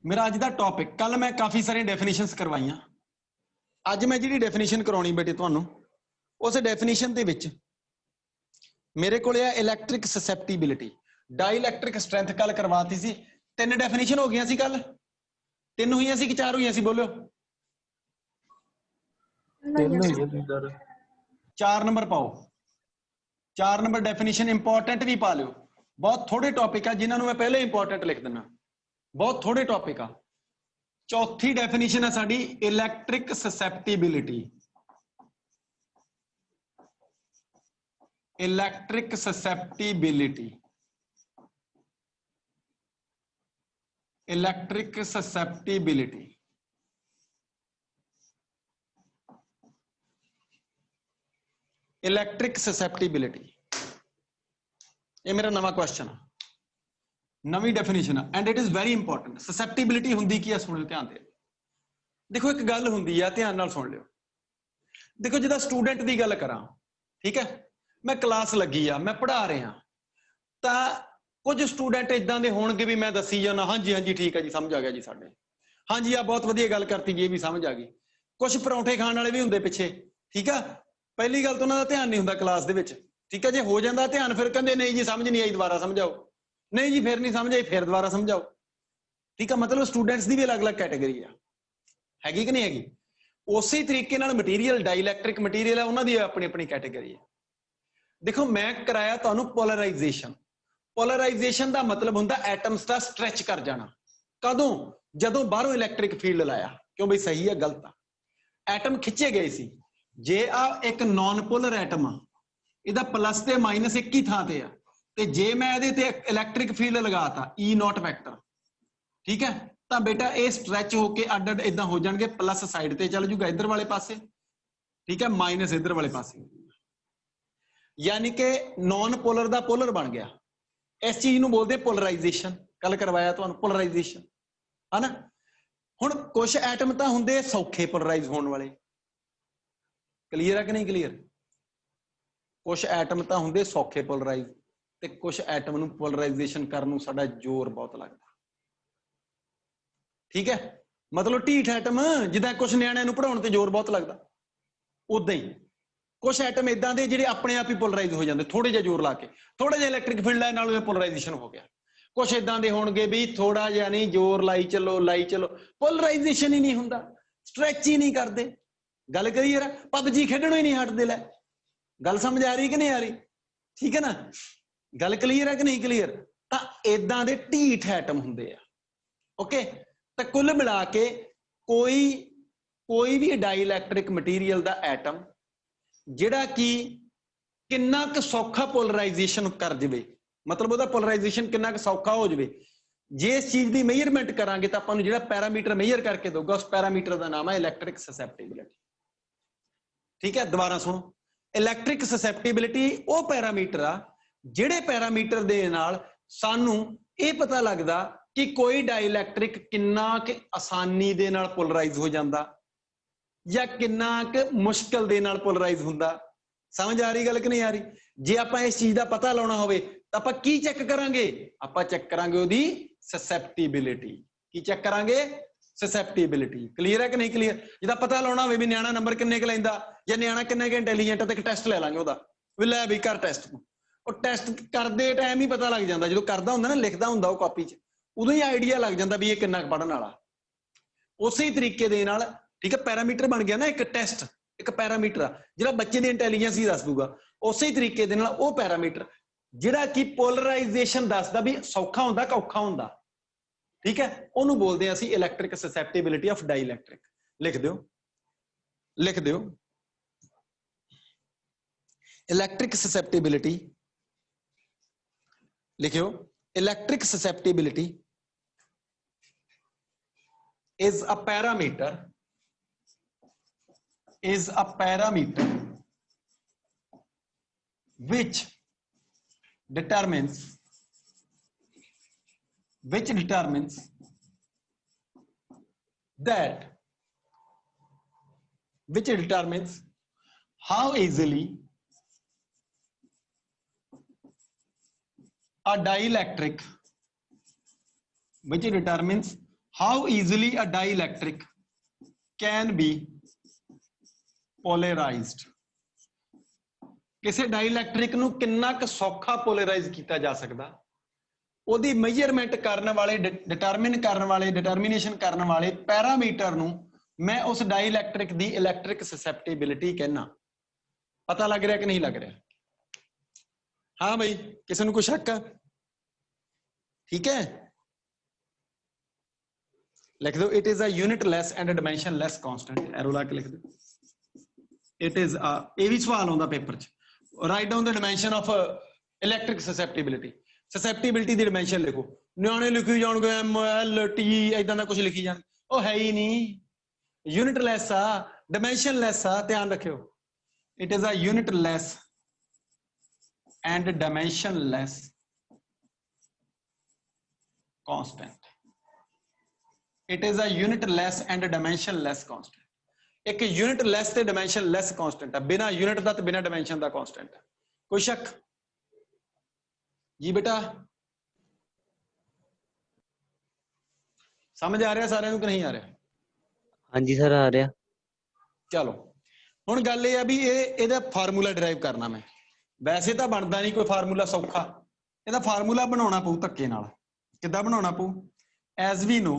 मेरा अज का टॉपिक, कल मैं काफ़ी सारी डेफिनेशनस करवाइया, अज मैं जी डेफिनेशन करवानी बेटे तुहानू, उस डेफिनेशन दे विच मेरे को इलैक्ट्रिक ससैप्टिबिलिटी, डाइलैक्ट्रिक स्ट्रेंथ कल करवाती सी। 3 डेफिनेशन हो गई सी कल, 3 हुई सी कि 4 हुई सी, बोलो 4 नंबर पाओ। 4 नंबर डेफिनेशन इंपॉर्टेंट भी पा लियो, बहुत थोड़े टॉपिक है जिन्होंने मैं पहले इंपॉर्टेंट लिख देना, बहुत थोड़े टॉपिक आ। चौथी डेफिनेशन है साडी electric susceptibility, electric susceptibility, electric susceptibility. Electric susceptibility, ये मेरा नवा क्वेश्चन है, नवी डेफिनेशन है and it is very important. Susceptibility हुंदी की है, सुनियो ध्यान दे। देखो एक गल हुंदी है, ध्यान नाल सुन लियो। देखो जिदा स्टूडेंट की गल करा, ठीक है, मैं क्लास लगी आ, मैं पढ़ा रहा, तो कुछ स्टूडेंट इदां दे होणगे भी मैं दसी जाना, हाँ जी ठीक है जी, समझ आ गया जी, साडे हाँ जी आ बहुत वधिया गल करती जी, ये भी समझ आ गई। कुछ परौंठे खाण वाले भी हुंदे पिछे, ठीक है, पहली गल तो उन्हां दा ध्यान नहीं हुंदा क्लास दे विच, ठीक है, जे हो जाता ध्यान फिर कहंदे नहीं जी समझ नहीं आई, दोबारा समझाओ, नहीं जी फिर नहीं समझ आई, फिर दोबारा समझाओ, ठीक है। मतलब स्टूडेंट्स की भी अलग अलग कैटेगरी हैगी कि नहीं हैगी। उसी तरीके नाल मटीरियल, डाइलैक्ट्रिक मटीरियल है, उन्हां दी अपनी अपनी कैटेगरी है। देखो मैं कराया तुहानू पोलराइजेशन, पोलराइजेशन का मतलब होंदा एटम्स का स्ट्रैच कर जाना। कदों? जदों बाहरों इलैक्ट्रिक फील्ड लाया, क्यों बई सही है गलत आ, एटम खिंचे गए सी। जे आ एक नॉन पोलर एटम आ, इहदा प्लस ते माइनस एक ही थां ते आ, ते जे मैं इहदे ते इलैक्ट्रिक फील्ड लगाता ई नॉट वैक्टर, ठीक है, तो बेटा ये स्ट्रैच होके अड अड इदां हो जाएंगे, प्लस साइड ते चल जूगा इधर वाले पासे, ठीक है, माइनस इधर वाले पासे, यानी कि नॉन पोलर दा पोलर बन गया। इस चीज नूं बोलते पोलराइजेशन, कल करवाया तुहानूं पोलराइजेशन, है ना। हुण कुछ एटम तां हुंदे सौखे पोलराइज होने वाले, क्लीयर है कि नहीं क्लीयर। कुछ एटम तां हुंदे सौखे पोलराइज, ते कुछ एटम नूं पोलराइजेशन करन नूं साडा जोर बहुत लगदा, ठीक है। मतलब ढीठ एटम जिद्दां कुछ नियाणिਆਂ नूं पढ़ाउण ते जोर बहुत लगदा, उदां ही कुछ एटम इदां दे जिहड़े अपने आप ही पोलराइज हो जाते, थोड़े जिहा जोर ला के, थोड़ा जिहा इलैक्ट्रिक फील्ड है नाल पोलराइजेशन हो गया। कुछ इदां दे होणगे भी थोड़ा जिहा नहीं, जोर लाई चलो पोलराइजेशन ही नहीं हुंदा, स्ट्रैच ही नहीं करते। गल क्लीयर है, पबजी खेडणों ही नहीं हटदे। लै गल समझ आ रही कि नहीं आ रही, ठीक है ना, गल क्लीयर है कि नहीं क्लीयर। तां इदां दे ढीठ एटम हुंदे आ, ओके। तो कुल मिला के कोई भी डाइलैक्ट्रिक मटीरियल दा एटम जिहड़ा कि किन्ना क सौखा पोलराइजेशन कर जाए, मतलब ਉਹਦਾ पोलराइजेशन किन्ना क सौखा हो जाए, जे इस चीज की मेजरमेंट करांगे तो आपां नूं जिहड़ा पैरामीटर मेजर करके दूगा, उस पैरामीटर का नाम है इलैक्ट्रिक ससैप्टिबिलिटी, ठीक है। दोबारा सुनो, इलैक्ट्रिक ससैप्टिबिलिटी वो पैरामीटर आ जिहड़े पैरामीटर दे नाल सानूं ये पता लगदा कि कोई डाइलैक्ट्रिक किन्ना क आसानी दे नाल पोलराइज हो जांदा या किन्ना क मुश्किल दे नाल पोलराइज हुंदा। समझ आ रही गल कि नहीं आ रही। जे आपां इस चीज का पता लाउणा होवे तां आपां की चेक करांगे, आपां चेक करांगे ओहदी ससैप्टिबिलिटी। की चेक करांगे? ससैप्टिबिलिटी। क्लीयर है कि नहीं क्लीयर। जिहदा पता लाउणा होवे भी नियाणा नंबर किन्ने क लैंदा या नियाणा किन्ने क इंटैलीजेंट, ते एक टेस्ट ले लांगे ओहदा, भी लै भी कर टेस्ट। ਉਹ ਟੈਸਟ ਕਰਦੇ ਟਾਈਮ ਹੀ ਪਤਾ ਲੱਗ ਜਾਂਦਾ, ਜਦੋਂ ਕਰਦਾ ਹੁੰਦਾ ਨਾ, ਲਿਖਦਾ ਹੁੰਦਾ ਉਹ ਕਾਪੀ 'ਚ, ਉਦੋਂ ਹੀ ਆਈਡੀਆ ਲੱਗ ਜਾਂਦਾ ਵੀ ਇਹ ਕਿੰਨਾ ਪੜ੍ਹਨ ਵਾਲਾ। ਉਸੇ ਤਰੀਕੇ ਦੇ ਨਾਲ, ਠੀਕ ਹੈ, ਪੈਰਾਮੀਟਰ ਬਣ ਗਿਆ ਨਾ ਇੱਕ ਟੈਸਟ, ਇੱਕ ਪੈਰਾਮੀਟਰ ਆ ਜਿਹੜਾ ਬੱਚੇ ਦੀ ਇੰਟੈਲੀਜੈਂਸ ਹੀ ਦੱਸ ਦੂਗਾ। ਉਸੇ ਤਰੀਕੇ ਦੇ ਨਾਲ ਉਹ ਪੈਰਾਮੀਟਰ ਜਿਹੜਾ ਕਿ ਪੋਲਰਾਈਜੇਸ਼ਨ ਦੱਸਦਾ ਵੀ ਸੌਖਾ ਹੁੰਦਾ ਕਿ ਔਖਾ ਹੁੰਦਾ, ਠੀਕ ਹੈ, ਉਹਨੂੰ ਬੋਲਦੇ ਆ ਅਸੀਂ ਇਲੈਕਟ੍ਰਿਕ ਸਸੈਪਟੇਬਿਲਿਟੀ ਆਫ ਡਾਈਲੈਕਟ੍ਰਿਕ। ਲਿਖ ਦਿਓ ਇਲੈਕਟ੍ਰਿਕ ਸਸੈਪਟੇਬਿਲਿਟੀ, लिखियो electric ससैप्टिबिलिटी is a parameter which determines how easily a dielectric, which determines how easily a dielectric can be polarised, किसी डाइलैक्ट्रिक नूं किन्ना क सौखा पोलराइज किया जा सकता, ਉਹਦੀ मेजरमेंट करने वाले डिटरमिन करने वाले डिटरमिनेशन करने वाले पैरामीटर नूं मैं उस डाइलैक्ट्रिक दी इलैक्ट्रिक ससैप्टिबिलिटी कहना। पता लग रहा कि नहीं लग रहा? हाँ भाई, किसी को कोई शक है? ठीक है, लिख दो it is a unitless and dimensionless constant, arrow ला के लिख दो इट इज अ, ये भी सवाल आउंदा पेपर च, write down the dimension of electric susceptibility, susceptibility दी डिमेंशन लिखो, न्याणे लिखी जाणगे एम एल टी इदां दा कुछ लिखी जाण, ओ है ही नहीं, यूनिट लेस आ डिमेंशन लेस आ, ध्यान रखियो it is a unitless and dimensionless constant, it is a unitless and dimensionless constant, एक यूनिट लेस ते डिमेंशन लेस कांस्टेंट है, बिना यूनिट दा ते बिना डिमेंशन दा कांस्टेंट है, कोई शक जी बेटा? समझ आ रहा सारे को कि नहीं आ रहा? हाँ जी सर आ रहा। चलो हुण गल ये भी ये फार्मूला डिराइव करना, मैं वैसे तो बनता नहीं कोई फार्मूला सौखा, ਇਹਦਾ फार्मूला बनाना पऊ धक्के नाल, किद्दां बनाना पऊ? एज वी नो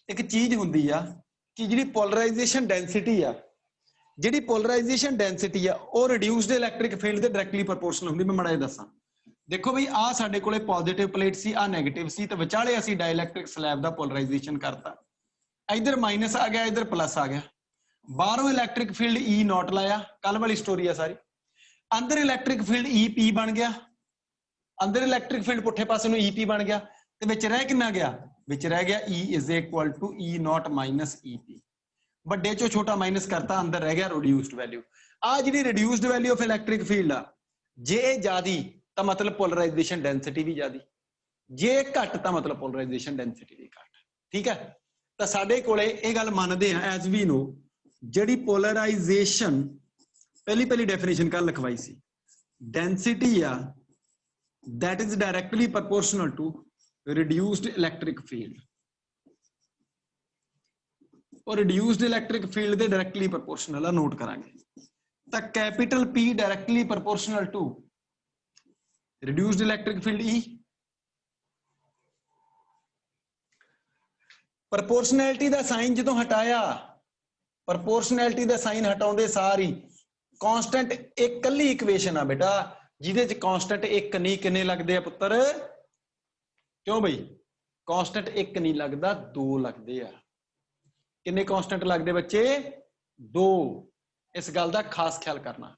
एक चीज हुंदी आ कि जिहड़ी पोलराइजेशन डेंसिटी आ, जिहड़ी पोलराइजेशन डेंसिटी आ वो रिड्यूस्ड इलैक्ट्रिक फील्ड दे डायरैक्टली प्रोपोर्शनल हुंदी। मैं माड़ा जिहा दस्सां, देखो भाई आ साडे कोले पॉजिटिव प्लेट सी, आ नैगेटिव सी, ते विचाले असीं डाइलैक्ट्रिक स्लैब दा पोलराइजेशन करता, इधर माइनस आ गया इधर प्लस आ गया, बाहरों इलैक्ट्रिक फील्ड ई नॉट लाया, कल वाली स्टोरी है सारी, अंदर इलैक्ट्रिक फील्ड ई पी बन गया, अंदर इलैक्ट्रिक फील्ड पुठे पासे नूं ई पी बन गया, ते विच रह किन्ना गया? विच रह गया E is equal to E not minus E P, ਵੱਡੇ ਚੋਂ ਛੋਟਾ ਮਾਈਨਸ ਕਰਤਾ, ਅੰਦਰ ਰਹਿ ਗਿਆ ਰਿਡਿਊਸਡ ਵੈਲਿਊ। ਆ ਜਿਹੜੀ ਰਿਡਿਊਸਡ ਵੈਲਿਊ ਆਫ ਇਲੈਕਟ੍ਰਿਕ ਫੀਲਡ ਆ, ਜੇ ਇਹ ਜ਼ਿਆਦੀ ਤਾਂ ਮਤਲਬ ਪੋਲਰਾਈਜੇਸ਼ਨ ਡੈਂਸਿਟੀ ਵੀ ਜ਼ਿਆਦੀ, ਜੇ ਘੱਟ ਤਾਂ ਮਤਲਬ ਪੋਲਰਾਈਜੇਸ਼ਨ ਡੈਂਸਿਟੀ ਵੀ ਘੱਟ। ਠੀਕ ਹੈ, ਤਾਂ ਸਾਡੇ ਕੋਲੇ ਇਹ ਗੱਲ ਮੰਨਦੇ ਆ ਐਜ਼ ਵੀ ਨੋ, ਜਿਹੜੀ ਪੋਲਰਾਈਜੇਸ਼ਨ ਪਹਿਲੀ ਡੈਫੀਨੇਸ਼ਨ ਕੱਲ ਲਿਖਵਾਈ ਸੀ, ਡੈਂਸਿਟੀ ਆ that is directly proportional to reduced electric field, और reduced electric field ਦੇ directly proportional ਆ, ਨੋਟ ਕਰਾਂਗੇ। ਤਾਂ capital P directly proportional to reduced electric field E, proportionality the sign ਜਦੋਂ ਹਟਾਇਆ, proportionality ਦਾ ਸਾਈਨ ਹਟਾਉਂਦੇ ਸਾਰੀ ਕਾਂਸਟੈਂਟ ਇੱਕ ਕੱਲੀ ਇਕੁਏਸ਼ਨ ਆ ਬੇਟਾ, ਜਿਹਦੇ ਚ ਕਾਂਸਟੈਂਟ ਇੱਕ ਨਹੀਂ, ਕਿੰਨੇ ਲੱਗਦੇ ਆ ਪੁੱਤਰ? ਕਿਉਂ ਬਈ? ਕਾਂਸਟੈਂਟ ਇੱਕ ਨਹੀਂ ਲੱਗਦਾ, ਦੋ ਲੱਗਦੇ ਆ। ਕਿੰਨੇ ਕਾਂਸਟੈਂਟ ਲੱਗਦੇ ਬੱਚੇ? ਦੋ। ਇਸ ਗੱਲ ਦਾ ਖਾਸ ਖਿਆਲ ਕਰਨਾ,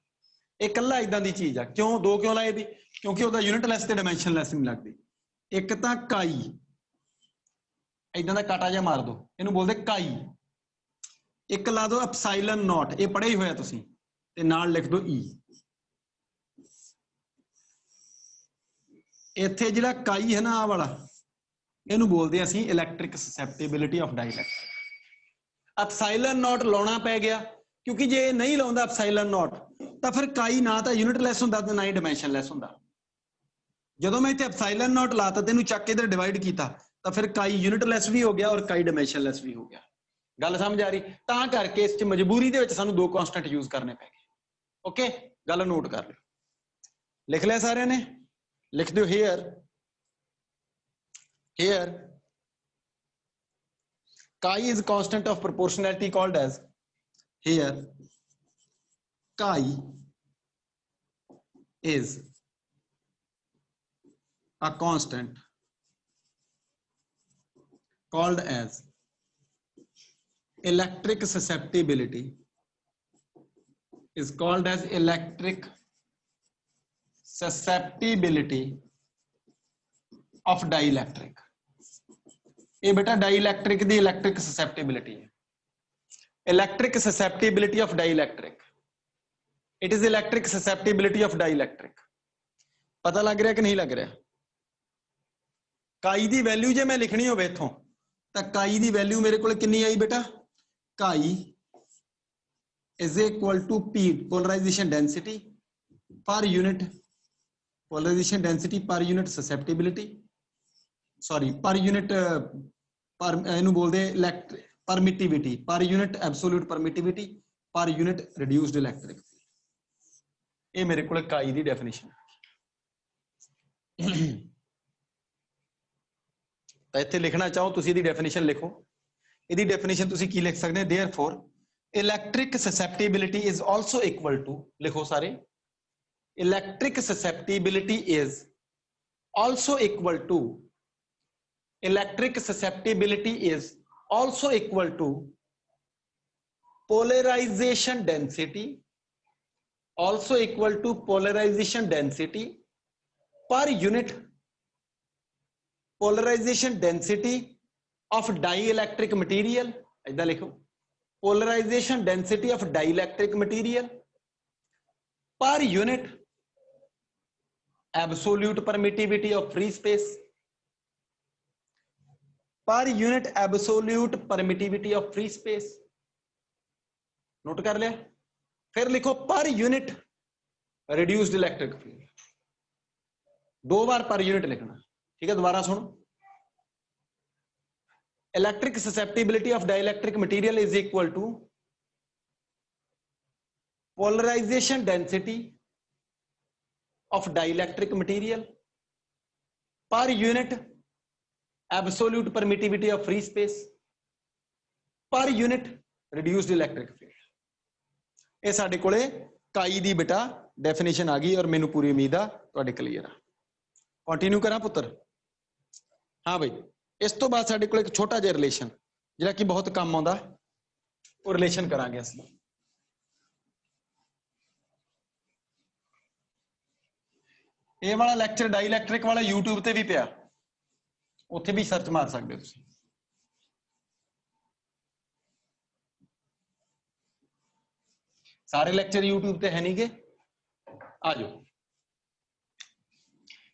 ਇਹ ਕੱਲਾ ਇਦਾਂ ਦੀ ਚੀਜ਼ ਆ। ਕਿਉਂ ਦੋ ਕਿਉਂ ਲਾਏ ਦੀ? ਕਿਉਂਕਿ ਉਹਦਾ ਯੂਨਿਟ ਲੈਸ ਤੇ ਡਾਇਮੈਂਸ਼ਨ ਲੈਸ ਨਹੀਂ ਲੱਗਦੀ। ਇੱਕ ਤਾਂ ਕਾਈ, ਇਦਾਂ ਦਾ ਕਾਟਾ ਜਿਹਾ ਮਾਰ ਦੋ, ਇਹਨੂੰ ਬੋਲਦੇ ਕਾਈ। ਇੱਕ ਲਾ ਦੋ ਐਪਸਾਈਲਨ ਨੋਟ, ਇਹ ਪੜ੍ਹਿਆ ਹੀ ਹੋਇਆ ਤੁਸੀਂ, ਤੇ ਨਾਲ ਲਿਖ ਦੋ ਈ। ਇੱਥੇ ਜਿਹੜਾ ਕਾਈ ਹੈ ਨਾ, ਆਹ ਵਾਲਾ, ਇਹਨੂੰ ਬੋਲਦੇ ਅਸੀਂ ਇਲੈਕਟ੍ਰਿਕ ਸਸੈਪਟੇਬਿਲਿਟੀ ਆਫ ਡਾਈਲੈਕਟ੍ਰਿਕ। ਐਪਸਾਈਲਨ ਨੋਟ ਲਾਉਣਾ ਪੈ ਗਿਆ, ਕਿਉਂਕਿ ਜੇ ਨਹੀਂ ਲਾਉਂਦਾ ਐਪਸਾਈਲਨ ਨੋਟ ਤਾਂ ਫਿਰ ਕਾਈ ਨਾ ਤਾਂ ਯੂਨਿਟ ਲੈਸ ਹੁੰਦਾ ਤੇ ਨਾ ਹੀ ਡਾਇਮੈਂਸ਼ਨ ਲੈਸ ਹੁੰਦਾ। ਜਦੋਂ ਮੈਂ ਇੱਥੇ ਐਪਸਾਈਲਨ ਨੋਟ ਲਾਤਾ, ਤੈਨੂੰ ਚੱਕ ਕੇ ਇਧਰ ਡਿਵਾਈਡ ਕੀਤਾ, ਤਾਂ ਫਿਰ ਕਾਈ ਯੂਨਿਟ ਲੈਸ ਵੀ ਹੋ ਗਿਆ ਔਰ ਕਾਈ ਡਾਇਮੈਂਸ਼ਨ ਲੈਸ ਵੀ ਹੋ ਗਿਆ। ਗੱਲ ਸਮਝ ਆ ਰਹੀ? ਤਾਂ ਕਰਕੇ ਇਸ ਚ ਮਜਬੂਰੀ ਦੇ ਵਿੱਚ ਸਾਨੂੰ ਦੋ ਕਾਂਸਟੈਂਟ ਯੂਜ਼ ਕਰਨੇ ਪੈ ਗਏ। ਓਕੇ, ਗੱਲ ਨੋਟ ਕਰ ਲਿਓ। ਲਿਖ ਲਿਆ ਸਾਰਿਆਂ ਨੇ? लिख दो here chi is constant of proportionality called as, here chi is a constant called as electric susceptibility, is called as electric susceptibility of dielectric। ये बेटा डाइलैक्ट्रिक दी इलेक्ट्रिक ससेप्टिबिलिटी है, electric susceptibility of dielectric, it is electric susceptibility of dielectric. पता लग रहा कि नहीं लग रहा? काई दी वैल्यू जे मैं लिखनी होवे इथों, तां काई दी वैल्यू मेरे कोल कितनी आई बेटा? Chi is equal to P, polarisation density per unit, polarisation density per unit susceptibility. Sorry per unit per ਇਹਨੂੰ ਬੋਲਦੇ permittivity, per unit absolute permittivity, per unit reduced electric field. ये मेरे को काई दी डेफिनेशन तो इत्थे लिखना चाहो तुसी दी डेफिनेशन लिखो। इहदी डेफिनेशन तुसी की लिख सकते हैं, therefore electric susceptibility is also equal to, लिखो सारे, electric susceptibility is also equal to, electric susceptibility is also equal to polarization density, also equal to polarization density per unit, polarization density of dielectric material, ऐसा लिखो, polarization density of dielectric material per unit absolute permittivity of free space, per unit absolute permittivity of free space. Note कर लिया? फिर लिखो per unit reduced electric field, 2 बार per unit लिखना, ठीक है? दोबारा सुनो, electric susceptibility of dielectric material is equal to polarisation density of dielectric material per unit absolute permittivity of free space per unit reduced electric field। ਇਹ ਸਾਡੇ ਕੋਲੇ ਕਾਈ ਦੀ ਬੇਟਾ ਡੈਫੀਨੇਸ਼ਨ ਆ ਗਈ ਔਰ ਮੈਨੂੰ ਪੂਰੀ ਉਮੀਦ ਆ ਤੁਹਾਡੇ ਕਲੀਅਰ ਆ। ਕੰਟੀਨਿਊ ਕਰਾਂ ਪੁੱਤਰ? ਹਾਂ ਬਈ, ਇਸ ਤੋਂ ਬਾਅਦ ਸਾਡੇ ਕੋਲ ਇੱਕ ਛੋਟਾ ਜਿਹਾ ਰਿਲੇਸ਼ਨ ਜਿਹੜਾ ਕਿ ਬਹੁਤ ਕੰਮ ਆਉਂਦਾ, ਉਹ ਰਿਲੇਸ਼ਨ ਕਰਾਂਗੇ ਅਸੀਂ। ਇਹ ਵਾਲਾ ਲੈਕਚਰ ਡਾਈਲੈਕਟ੍ਰਿਕ ਵਾਲਾ YouTube ਤੇ ਵੀ ਪਿਆ, ਉੱਥੇ ਵੀ ਸਰਚ ਮਾਰ ਸਕਦੇ ਹੋ ਤੁਸੀਂ। ਸਾਰੇ ਲੈਕਚਰ YouTube ਤੇ ਹੈ ਨਹੀਂ ਗੇ, ਆ ਜਾਓ।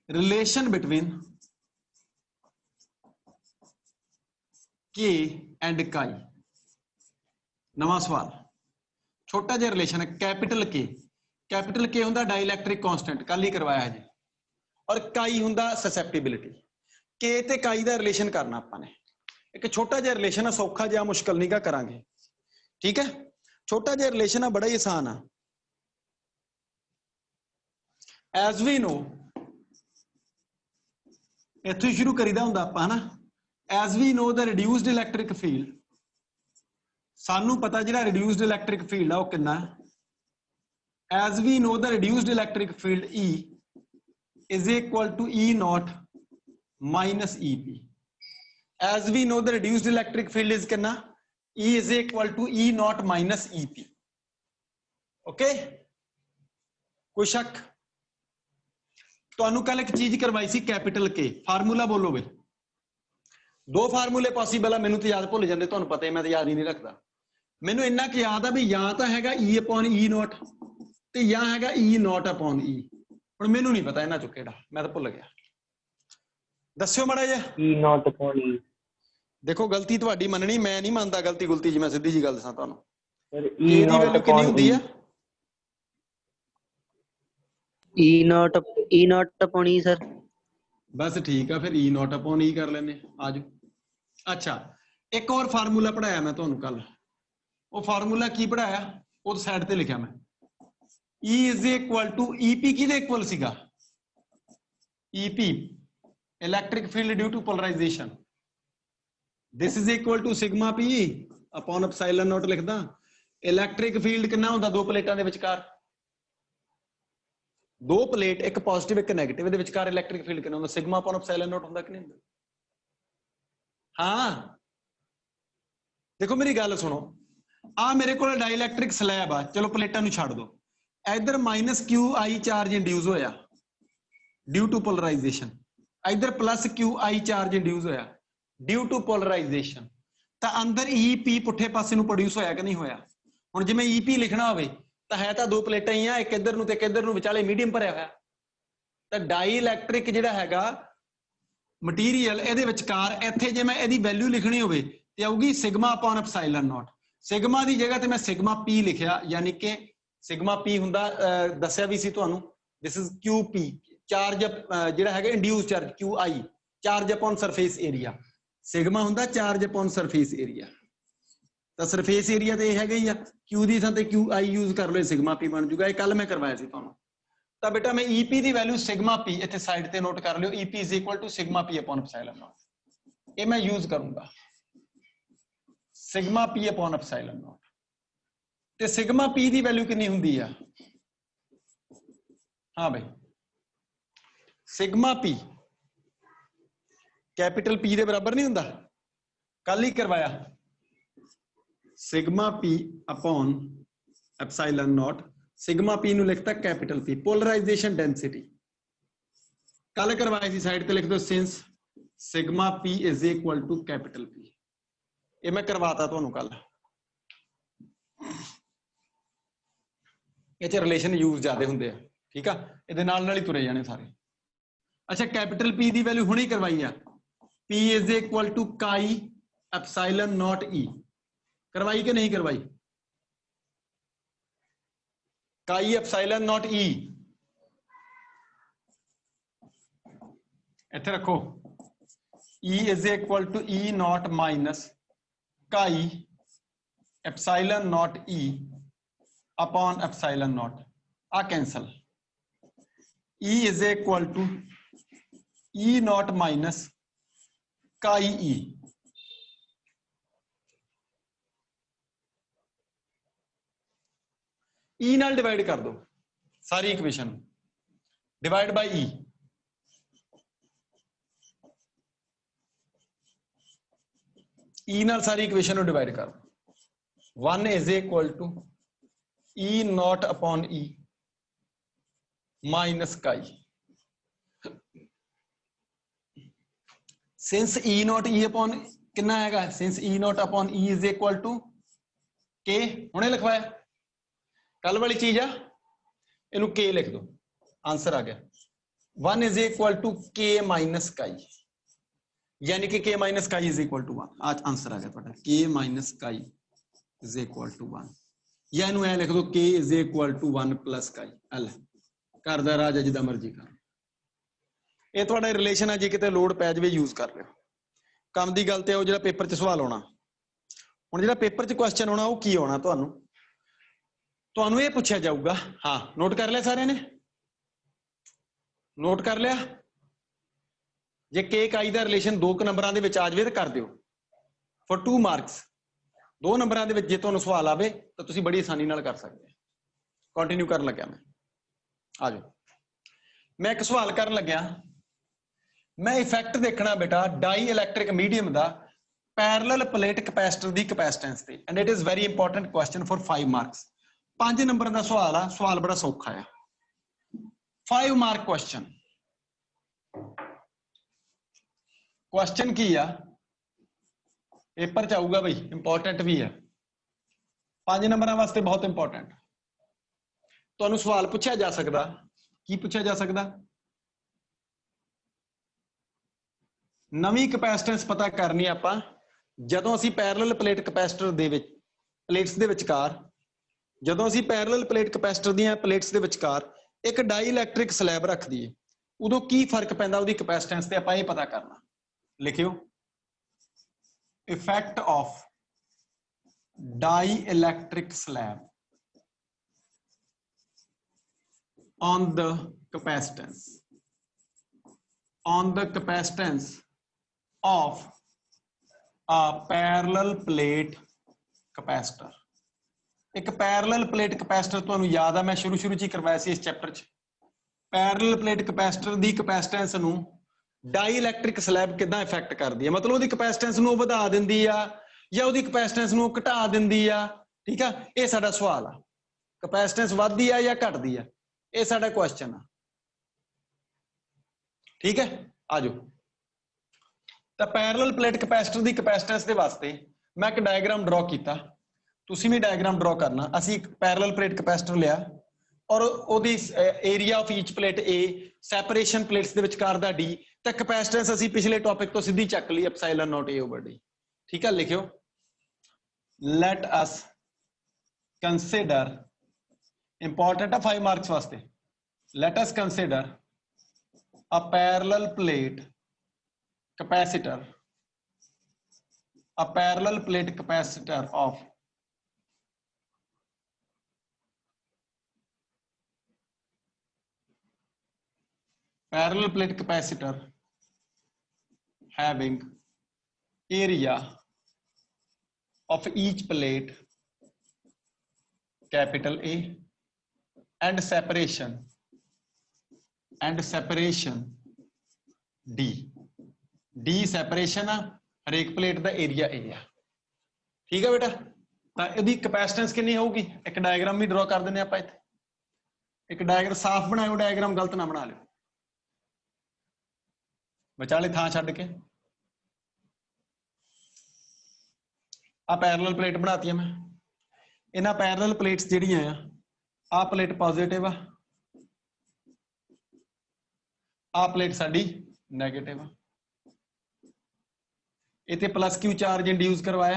ਰਿਲੇਸ਼ਨ ਬਿਟਵੀਨ K ਐਂਡ ਕਾਈ, ਨਵਾਂ ਸਵਾਲ, ਛੋਟਾ ਜਿਹਾ ਰਿਲੇਸ਼ਨ ਹੈ। कैपिटल K ਹੁੰਦਾ ਡਾਈਲੈਕਟ੍ਰਿਕ ਕਾਂਸਟੈਂਟ, ਕੱਲ ਹੀ ਕਰਵਾਇਆ ਹੈ ਜੀ, ਔਰ ਕਾਈ ਹੁੰਦਾ ਸਸੈਪਟੀਬਿਲਿਟੀ। K ਤੇ ਕਾਈ ਦਾ ਰਿਲੇਸ਼ਨ ਕਰਨਾ ਆਪਾਂ ਨੇ, ਇੱਕ ਛੋਟਾ ਜਿਹਾ ਰਿਲੇਸ਼ਨ ਆ, ਸੌਖਾ ਜਿਹਾ, ਮੁਸ਼ਕਲ ਨਹੀਂ ਗਾ ਕਰਾਂਗੇ, ਠੀਕ ਹੈ? ਛੋਟਾ ਜਿਹਾ ਰਿਲੇਸ਼ਨ ਆ, ਬੜਾ ਹੀ ਆਸਾਨ ਆ। ਐਜ਼ ਵੀ ਨੋ, ਇੱਥੋਂ ਹੀ ਸ਼ੁਰੂ ਕਰੀਦਾ ਹੁੰਦਾ ਆਪਾਂ, ਹਨਾ? As we know the reduced electric field, ਸਾਨੂੰ ਪਤਾ ਜਿਹੜਾ ਰਿਡਿਊਸਡ ਇਲੈਕਟ੍ਰਿਕ ਫੀਲਡ ਆ ਉਹ ਕਿੰਨਾ ਹੈ। As we know the reduced electric field E is equal to E naught minus EP. As we know the reduced electric field is कितना? E is equal to E naught minus EP. Okay? कोई शक? ਤੁਹਾਨੂੰ ਕੱਲ ਇੱਕ ਚੀਜ਼ ਕਰਵਾਈ ਸੀ, capital K, formula बोलो बे। 2 फार्मूले पॉसिबल है, मैनू तो याद भुल जाते, ਤੁਹਾਨੂੰ पता है मैं तो याद ही नहीं रखता। मैनू इन्ना कि याद है भी या तो हैगा E upon E naught ते या हैगा E naught upon E। हुण मैनू नहीं पता इन्हां चों किहड़ा, मैं तो भुल गया। दस्यो माड़ा जिहा। E naught upon E। देखो गलती तुहाडी मननी, मैं नहीं मानता गलती गुलती जी, मैं सीधी जी गल दसां तुहानूं। सर E naught upon हुंदी है? E naught upon E sir. बस ठीक है, फिर E naught upon E कर लेने, आ जाओ। अच्छा, एक और फार्मूला पढ़ाया मैं तुहानूं कल, वो फार्मूला की पढ़ाया वो साइड ते लिखा मैं। E is equal to EP किहदे equal sigma? EP electric field due to polarization, this is equal to sigma P upon epsilon naught लिखदा। इलैक्ट्रिक फील्ड कितना हुंदा दो प्लेटां दे विचकार? दो प्लेट, एक पॉजिटिव एक नेगेटिव, दे विचकार इलैक्ट्रिक फील्ड कितना हुंदा? सिग्मा अपॉन एप्सिलॉन नॉट हुंदा कि नहीं हुंदा? हाँ, देखो मेरी गल सुनो, आ मेरे को डाइलैक्ट्रिक स्लैब आ, चलो प्लेटां नूं छड्ड दो, इधर minus Q I charge induce होया ड्यू टू पोलराइजेशन, इधर plus Q I charge induce होया ड्यू टू पोलराइजेशन, तो अंदर ई पी पुठे पासे नूं प्रोड्यूस होया कि नहीं होया? हुण जिवें ई पी लिखना होवे तो है तो दो प्लेटां ही आ, एक इधर नूं ते एक इधर नूं, विचाले मीडियम भरिया होया, तो डाइलैक्ट्रिक जिहड़ा हैगा मटीरियल इहदे विचकार, इत्थे जे मैं इहदी वैल्यू लिखनी होवे ते आऊगी sigma upon epsilon not. Sigma की जगह ते मैं सिग्मा पी लिखिया, यानी कि सिग्मा पी हुंदा दस्सिया भी सी तुहानूं, this is Q P, charge जिहड़ा हैगा induce charge Q I, charge upon surface area sigma हुंदा चार्ज अपॉन सरफेस एरिया तो सरफेस एरिया तो है ही आ क्यू की थां ते क्यू आई यूज कर लो सिग्मा पी बन जूगा कल मैं करवाया सी तुहानूं तो बेटा मैं ईपी की वैल्यू सिग्मा पी इत्थे साइड ते नोट कर लियो EP is equal to sigma P upon epsilon not ये मैं यूज करूंगा sigma P upon epsilon not ते सिग्मा पी की वैल्यू कितनी हुंदी आ हाँ भाई सिग्मा पी कैपिटल पी के बराबर नहीं हुंदा कल ही करवाया sigma P upon epsilon not sigma P नु लिखता कैपिटल पी पोलराइजेशन डेंसिटी कल करवाया सी साइड पे लिख दो since sigma P is equal to capital P ये मैं करवाता तुहानू कल ये रिलेशन यूज ज्यादा हुंदे आ ठीक है इहदे नाल ही तुरे जाने सारे अच्छा कैपिटल पी की वैल्यू हुणे करवाई आ पी इज इक्वल टू काई एप्सिलॉन नॉट ई करवाई कि नहीं करवाई काई एप्सिलॉन नॉट ई इत्थे रखो E is equal to E not minus chi epsilon not E upon epsilon not आ cancel E is equal to E not minus chi E E नाल डिवाइड कर दो सारी equation divide by E E नाल सारी equation को divide कर दो 1 is equal to E not upon E minus chi since E not E upon कितना है since E not upon E is equal to के हुणे लिखवाया कल वाली चीज आ इनू के लिख दो आंसर आ गया 1 इज इक्वल टू के माइनस काई यानी कि के माइनस काई इज इक्वल टू 1 आज आंसर आ गया तुहाडा के माइनस काई इज इक्वल टू 1 या इनू ऐ लिख दो K is equal to 1 plus chi L घर दा राज जिदा मर्जी कर ये तुहाडा रिलेशन है जे किते लोड पै जावे यूज कर लियो काम दी गल ते ओ जिहड़ा पेपर च सवाल आउणा हुण जिहड़ा पेपर च क्वेश्चन आउणा ओ की आउणा तुहानू ये पूछा जाऊगा हाँ नोट कर लिया सारे ने नोट कर लिया जे के काई दा रिलेशन 2 नंबरां दे विच आ जावे ते कर दिओ फॉर 2 मार्क्स 2 नंबरां दे विच जे तुहानू सवाल आवे तो तुसीं बड़ी आसानी नाल कर सकदे कंटिन्यू करन लग्या मैं आ जाओ मैं एक सवाल करन लग्या मैं इफेक्ट देखना बेटा डाई इलैक्ट्रिक मीडियम दा पैरेलल प्लेट कैपेसिटर दी कैपेसिटेंस ते and it is very important question for 5 marks 5 number का सवाल आ सवाल बड़ा सौखा है 5 मार्क क्वेश्चन क्वेश्चन की आ पेपर च आऊगा भाई इंपॉर्टेंट भी है 5 नंबर वास्ते बहुत इंपॉर्टेंट तुहानू सवाल पूछा जा सकता की पूछा जा सकता नवी कैपेसिटेंस पता करनी आपां जदों असीं पैरेलल प्लेट कैपेसिटर दे विच प्लेट्स दे विचकार जदों असीं पैरेलल प्लेट कैपेसिटर दीयां प्लेट्स दे विचकार एक डाई इलैक्ट्रिक स्लैब रख दईए उदों की फर्क पैंदा उहदी कैपेसिटेंस ते आपां इह पता करना लिखियो effect of dielectric slab on the capacitance of a parallel plate capacitor एक पैरेलल प्लेट कैपेसिटर तुहानू याद है मैं शुरू च ही करवाया सी इस चैप्टर च पैरेलल प्लेट कैपेसिटर दी कैपेसिटेंस नू डाई इलैक्ट्रिक स्लैब किदां इफेक्ट करदी है मतलब उहदी कैपेसिटेंस नू वधा दिंदी आ या उहदी कैपेसिटेंस नू घटा दिंदी आ ठीक है ये साडा सवाल आ कैपेसिटेंस वधदी आ या घटदी आ ये साडा क्वेश्चन आ ठीक है आ जाओ तो पैरेलल प्लेट कैपेसिटर दी कैपेसिटेंस दे वास्ते मैं एक डायग्राम ड्रॉ किया तुसीं भी डायग्राम ड्रॉ करना असीं एक पैरेलल प्लेट कैपेसिटर लिया और ओदी area of each plate A separation plates दे विचकार दा डी ते कैपेसिटेंस असीं पिछले टॉपिक तो सीधी चक ली epsilon not A over D ठीक है लिखियो लेट अस कंसीडर इंपॉर्टेंट है 5 मार्क्स वास्ते let us consider a parallel plate capacitor, a parallel plate capacitor of having area of each plate capital A and separation D separation ਆ ਹਰੇਕ plate the area A ਆ। ਠੀਕ ਹੈ ਬੇਟਾ, ਤਾਂ ਇਹਦੀ ਕਪੈਸਿਟੈਂਸ ਕਿੰਨੀ ਹੋਊਗੀ? ਇੱਕ ਡਾਇਗਰਾਮ ਵੀ ਡਰਾ ਕਰ ਦਿੰਦੇ ਆਪਾਂ ਇੱਥੇ। ਇੱਕ ਡਾਇਗਰਾਮ ਸਾਫ਼ ਬਣਾਇਓ, ਡਾਇਗਰਾਮ ਗਲਤ ਨਾ ਬਣਾ ਲਿਓ ਵਿਚਾਲੇ ਥਾਂ ਛੱਡ ਕੇ। ਆ ਪੈਰਲਲ ਪਲੇਟ ਬਣਾਤੀ ਆ ਮੈਂ। ਇਹਨਾਂ ਪੈਰਲਲ ਪਲੇਟਸ ਜਿਹੜੀਆਂ ਆ ਪਲੇਟ ਪੋਜ਼ਿਟਿਵ ਆ, ਆ ਪਲੇਟ ਸਾਡੀ ਨੈਗੇਟਿਵ ਆ। इतने प्लस क्यू चार्ज इंड्यूस करवाया,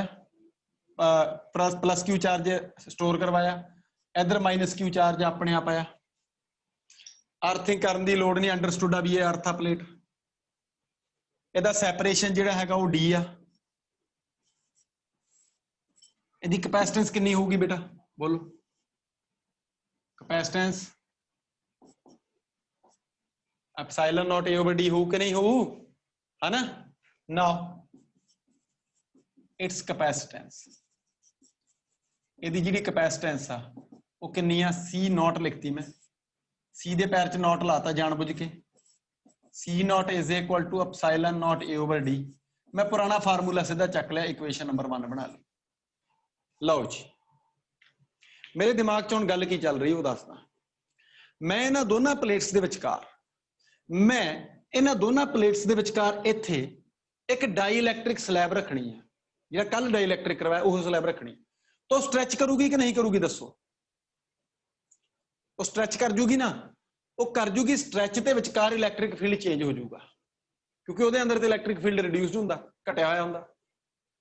प्लस क्यू चार्ज स्टोर करवाया, इधर माइनस क्यू चार्ज अपने आप आया। अर्थिंग करने की लोड़ नहीं, अंडरस्टूड आ भी ये अर्थ आ प्लेट। ਇਹਦਾ ਸੈਪਰੇਸ਼ਨ ਜਿਹੜਾ ਹੈਗਾ ਉਹ D ਆ। ਇਹਦੀ ਕਪੈਸਿਟੈਂਸ ਕਿੰਨੀ ਹੋਊਗੀ ਬੇਟਾ ਬੋਲੋ? ਕਪੈਸਿਟੈਂਸ ਐਪਸਾਈਲਨ ਨੋਟ A over D ਹੋਊ ਕਿ ਨਹੀਂ ਹੋਊ, ਹੈ ਨਾ? ਨਾਓ इट्स कैपेसिटेंस, ਇਹਦੀ ਜਿਹੜੀ ਕਪੈਸਿਟੈਂਸ ਆ ਉਹ ਕਿੰਨੀ ਆ? C नॉट ਲਿਖਤੀ ਮੈਂ, C ਦੇ ਪੈਰ 'ਚ ਨੋਟ ਲਾਤਾ ਜਾਣਬੁੱਝ ਕੇ। C naught is equal to epsilon naught A over D। मैं पुराना फार्मूला सीधा चक लिया, इक्वेशन नंबर 1 बना ली। लो जी, मेरे दिमाग 'ਚ ਹੁਣ ਗੱਲ ਕੀ ਚੱਲ ਰਹੀ ਉਹ ਦੱਸਦਾ। ਮੈਂ ਇਹਨਾਂ ਦੋਨਾਂ ਪਲੇਟਸ ਦੇ ਵਿਚਕਾਰ ਇੱਥੇ ਇੱਕ ਡਾਈਇਲੈਕਟ੍ਰਿਕ ਸਲੈਬ ਰੱਖਣੀ ਹੈ, ਜਿਹੜਾ ਕੱਲ ਡਾਈਇਲੈਕਟ੍ਰਿਕ ਕਰਵਾਇਆ ਉਹ ਸਲੈਬ ਰੱਖਣੀ। तो स्ट्रेच करूगी कि नहीं करूगी दसो? वो स्ट्रेच कर जूगी ना, वो कर जूगी। स्ट्रेच के विचकार इलैक्ट्रिक फील्ड चेंज हो जाऊगा, क्योंकि ਉਹਦੇ ਅੰਦਰ ਤੇ इलैक्ट्रिक फील्ड रिड्यूस्ड ਹੁੰਦਾ, ਘਟਿਆ ਹੋਇਆ ਹੁੰਦਾ।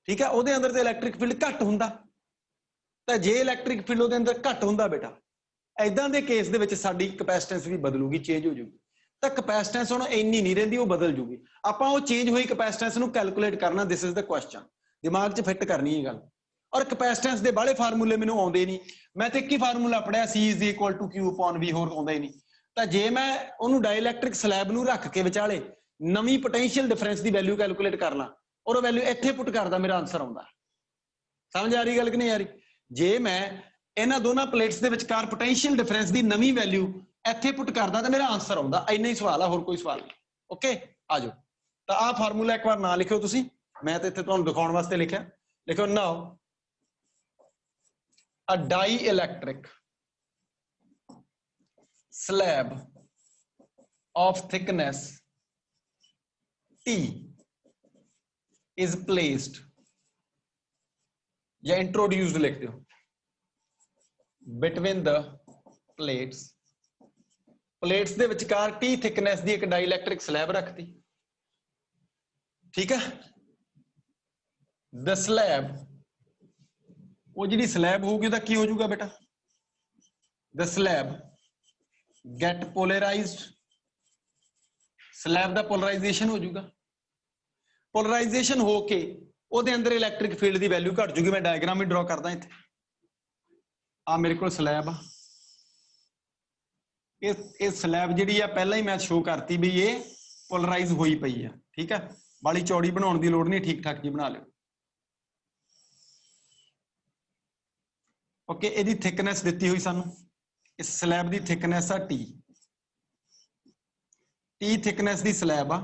ठीक है, ਉਹਦੇ ਅੰਦਰ ਤੇ इलैक्ट्रिक फील्ड घट ਹੁੰਦਾ। ਤਾਂ ਜੇ इलैक्ट्रिक फील्ड ਉਹਦੇ ਅੰਦਰ ਘਟ ਹੁੰਦਾ ਬੇਟਾ, ਐਦਾਂ ਦੇ ਕੇਸ ਦੇ ਵਿੱਚ ਸਾਡੀ ਕਪੈਸਿਟੈਂਸ ਵੀ ਬਦਲੂਗੀ, ਚੇਂਜ ਹੋ ਜੂਗੀ। ਤਾਂ ਕਪੈਸਿਟੈਂਸ ਹੁਣ ਇੰਨੀ ਨਹੀਂ ਰਹਿੰਦੀ, ਉਹ ਬਦਲ ਜੂਗੀ। ਆਪਾਂ ਉਹ ਚੇਂਜ ਹੋਈ ਕਪੈਸਿਟੈਂਸ ਨੂੰ ਕੈਲਕੂਲੇਟ ਕਰਨਾ। ਦਿਸ ਇਜ਼ ਦ ਕੁਐਸਚਨ, ਦਿਮਾਗ 'ਚ ਫਿੱਟ ਕਰਨੀ ਇਹ ਗੱਲ। ਔਰ ਕਪੈਸਿਟੈਂਸ ਦੇ ਬਾਹਲੇ ਫਾਰਮੂਲੇ ਮੈਨੂੰ ਆਉਂਦੇ ਨਹੀਂ, ਮੈਂ ਤੇ ਇੱਕ ਹੀ ਫਾਰਮੂਲਾ ਪੜਿਆ, C is equal to Q upon V, ਹੋਰ ਆਉਂਦਾ ਹੀ ਨਹੀਂ। ਤਾਂ ਜੇ ਮੈਂ ਉਹਨੂੰ ਡਾਈਇਲੈਕਟ੍ਰਿਕ ਸਲੈਬ ਨੂੰ ਰੱਖ ਕੇ ਵਿਚਾਲੇ ਨਵੀਂ ਪੋਟੈਂਸ਼ੀਅਲ ਡਿਫਰੈਂਸ ਦੀ ਵੈਲਿਊ ਕੈਲਕੂਲੇਟ ਕਰ ਲਾਂ ਔਰ ਉਹ ਵੈਲਿਊ ਇੱਥੇ ਪੁੱਟ ਕਰਦਾ, ਮੇਰਾ ਆਨਸਰ ਆਉਂਦਾ। ਸਮਝ ਆ ਰਹੀ ਗੱਲ ਕਿ ਨਹੀਂ ਆ ਰਹੀ? ਜੇ ਮੈਂ ਇਹਨਾਂ ਦੋਨਾਂ ਪਲੇਟਸ ਦੇ ਵਿਚਕਾਰ ਪੋਟੈਂਸ਼ੀਅਲ ਡਿਫਰੈਂਸ ਦੀ ਨਵੀਂ ਵੈਲਿਊ ਇੱਥੇ ਪੁੱਟ ਕਰਦਾ ਤਾਂ ਮੇਰਾ ਆਨਸਰ ਆਉਂਦਾ। ਇੰਨਾ ਹੀ ਸਵਾਲ ਆ, ਹੋਰ ਕੋਈ ਸਵਾਲ ਨਹੀਂ। ਓਕੇ, ਆ ਜਾਓ। ਤਾਂ ਆਹ ਫਾਰਮੂਲਾ ਇੱਕ ਵਾਰ ਨਾ ਲਿਖਿਓ ਤੁਸੀਂ, ਮੈਂ ਤਾਂ ਇੱਥੇ ਤੁਹਾਨੂੰ ਦਿਖਾਉਣ ਵਾਸਤੇ ਲਿਖਿਆ। ਲਿਖੋ ਨਾਓ a dielectric slab of thickness T is placed, या introduced लिख दो, between the plates ਦੇ ਵਿਚਕਾਰ T thickness ਦੀ ਇੱਕ dielectric slab ਰੱਖਤੀ। ਠੀਕ ਹੈ, the slab, ਉਹ ਜਿਹੜੀ ਸਲੈਬ ਹੋਊਗੀ ਉਹਦਾ ਕੀ ਹੋ ਜਾਊਗਾ ਬੇਟਾ? the slab get polarized, slab the polarisation ਹੋ ਜਾਊਗਾ। ਪੋਲਰਾਈਜੇਸ਼ਨ ਹੋ ਕੇ ਉਹਦੇ ਅੰਦਰ ਇਲੈਕਟ੍ਰਿਕ ਫੀਲਡ ਦੀ ਵੈਲਿਊ ਘਟ ਜੂਗੀ। ਮੈਂ ਡਾਇਗਰਾਮ ਵੀ ਡਰਾ ਕਰਦਾ ਇੱਥੇ। ਆ ਮੇਰੇ ਕੋਲ ਸਲੈਬ ਆ, ਇਹ ਸਲੈਬ ਜਿਹੜੀ ਆ ਪਹਿਲਾਂ ਹੀ ਮੈਂ ਸ਼ੋ ਕਰਤੀ ਵੀ ਇਹ ਪੋਲਰਾਈਜ਼ ਹੋਈ ਪਈ ਆ। ਠੀਕ ਹੈ, ਬਾਲੀ ਚੌੜੀ ਬਣਾਉਣ ਦੀ ਲੋੜ ਨਹੀਂ, ਠੀਕ ਠਾਕ ਜੀ ਬਣਾ ਲਿਓ। ਓਕੇ, ਇਹਦੀ ਥਿਕਨੈਸ ਦਿੱਤੀ ਹੋਈ ਸਾਨੂੰ, ਇਸ ਸਲੈਬ ਦੀ ਥਿਕਨੈਸ ਆ T ਥਿਕਨੈਸ ਦੀ ਸਲੈਬ ਆ।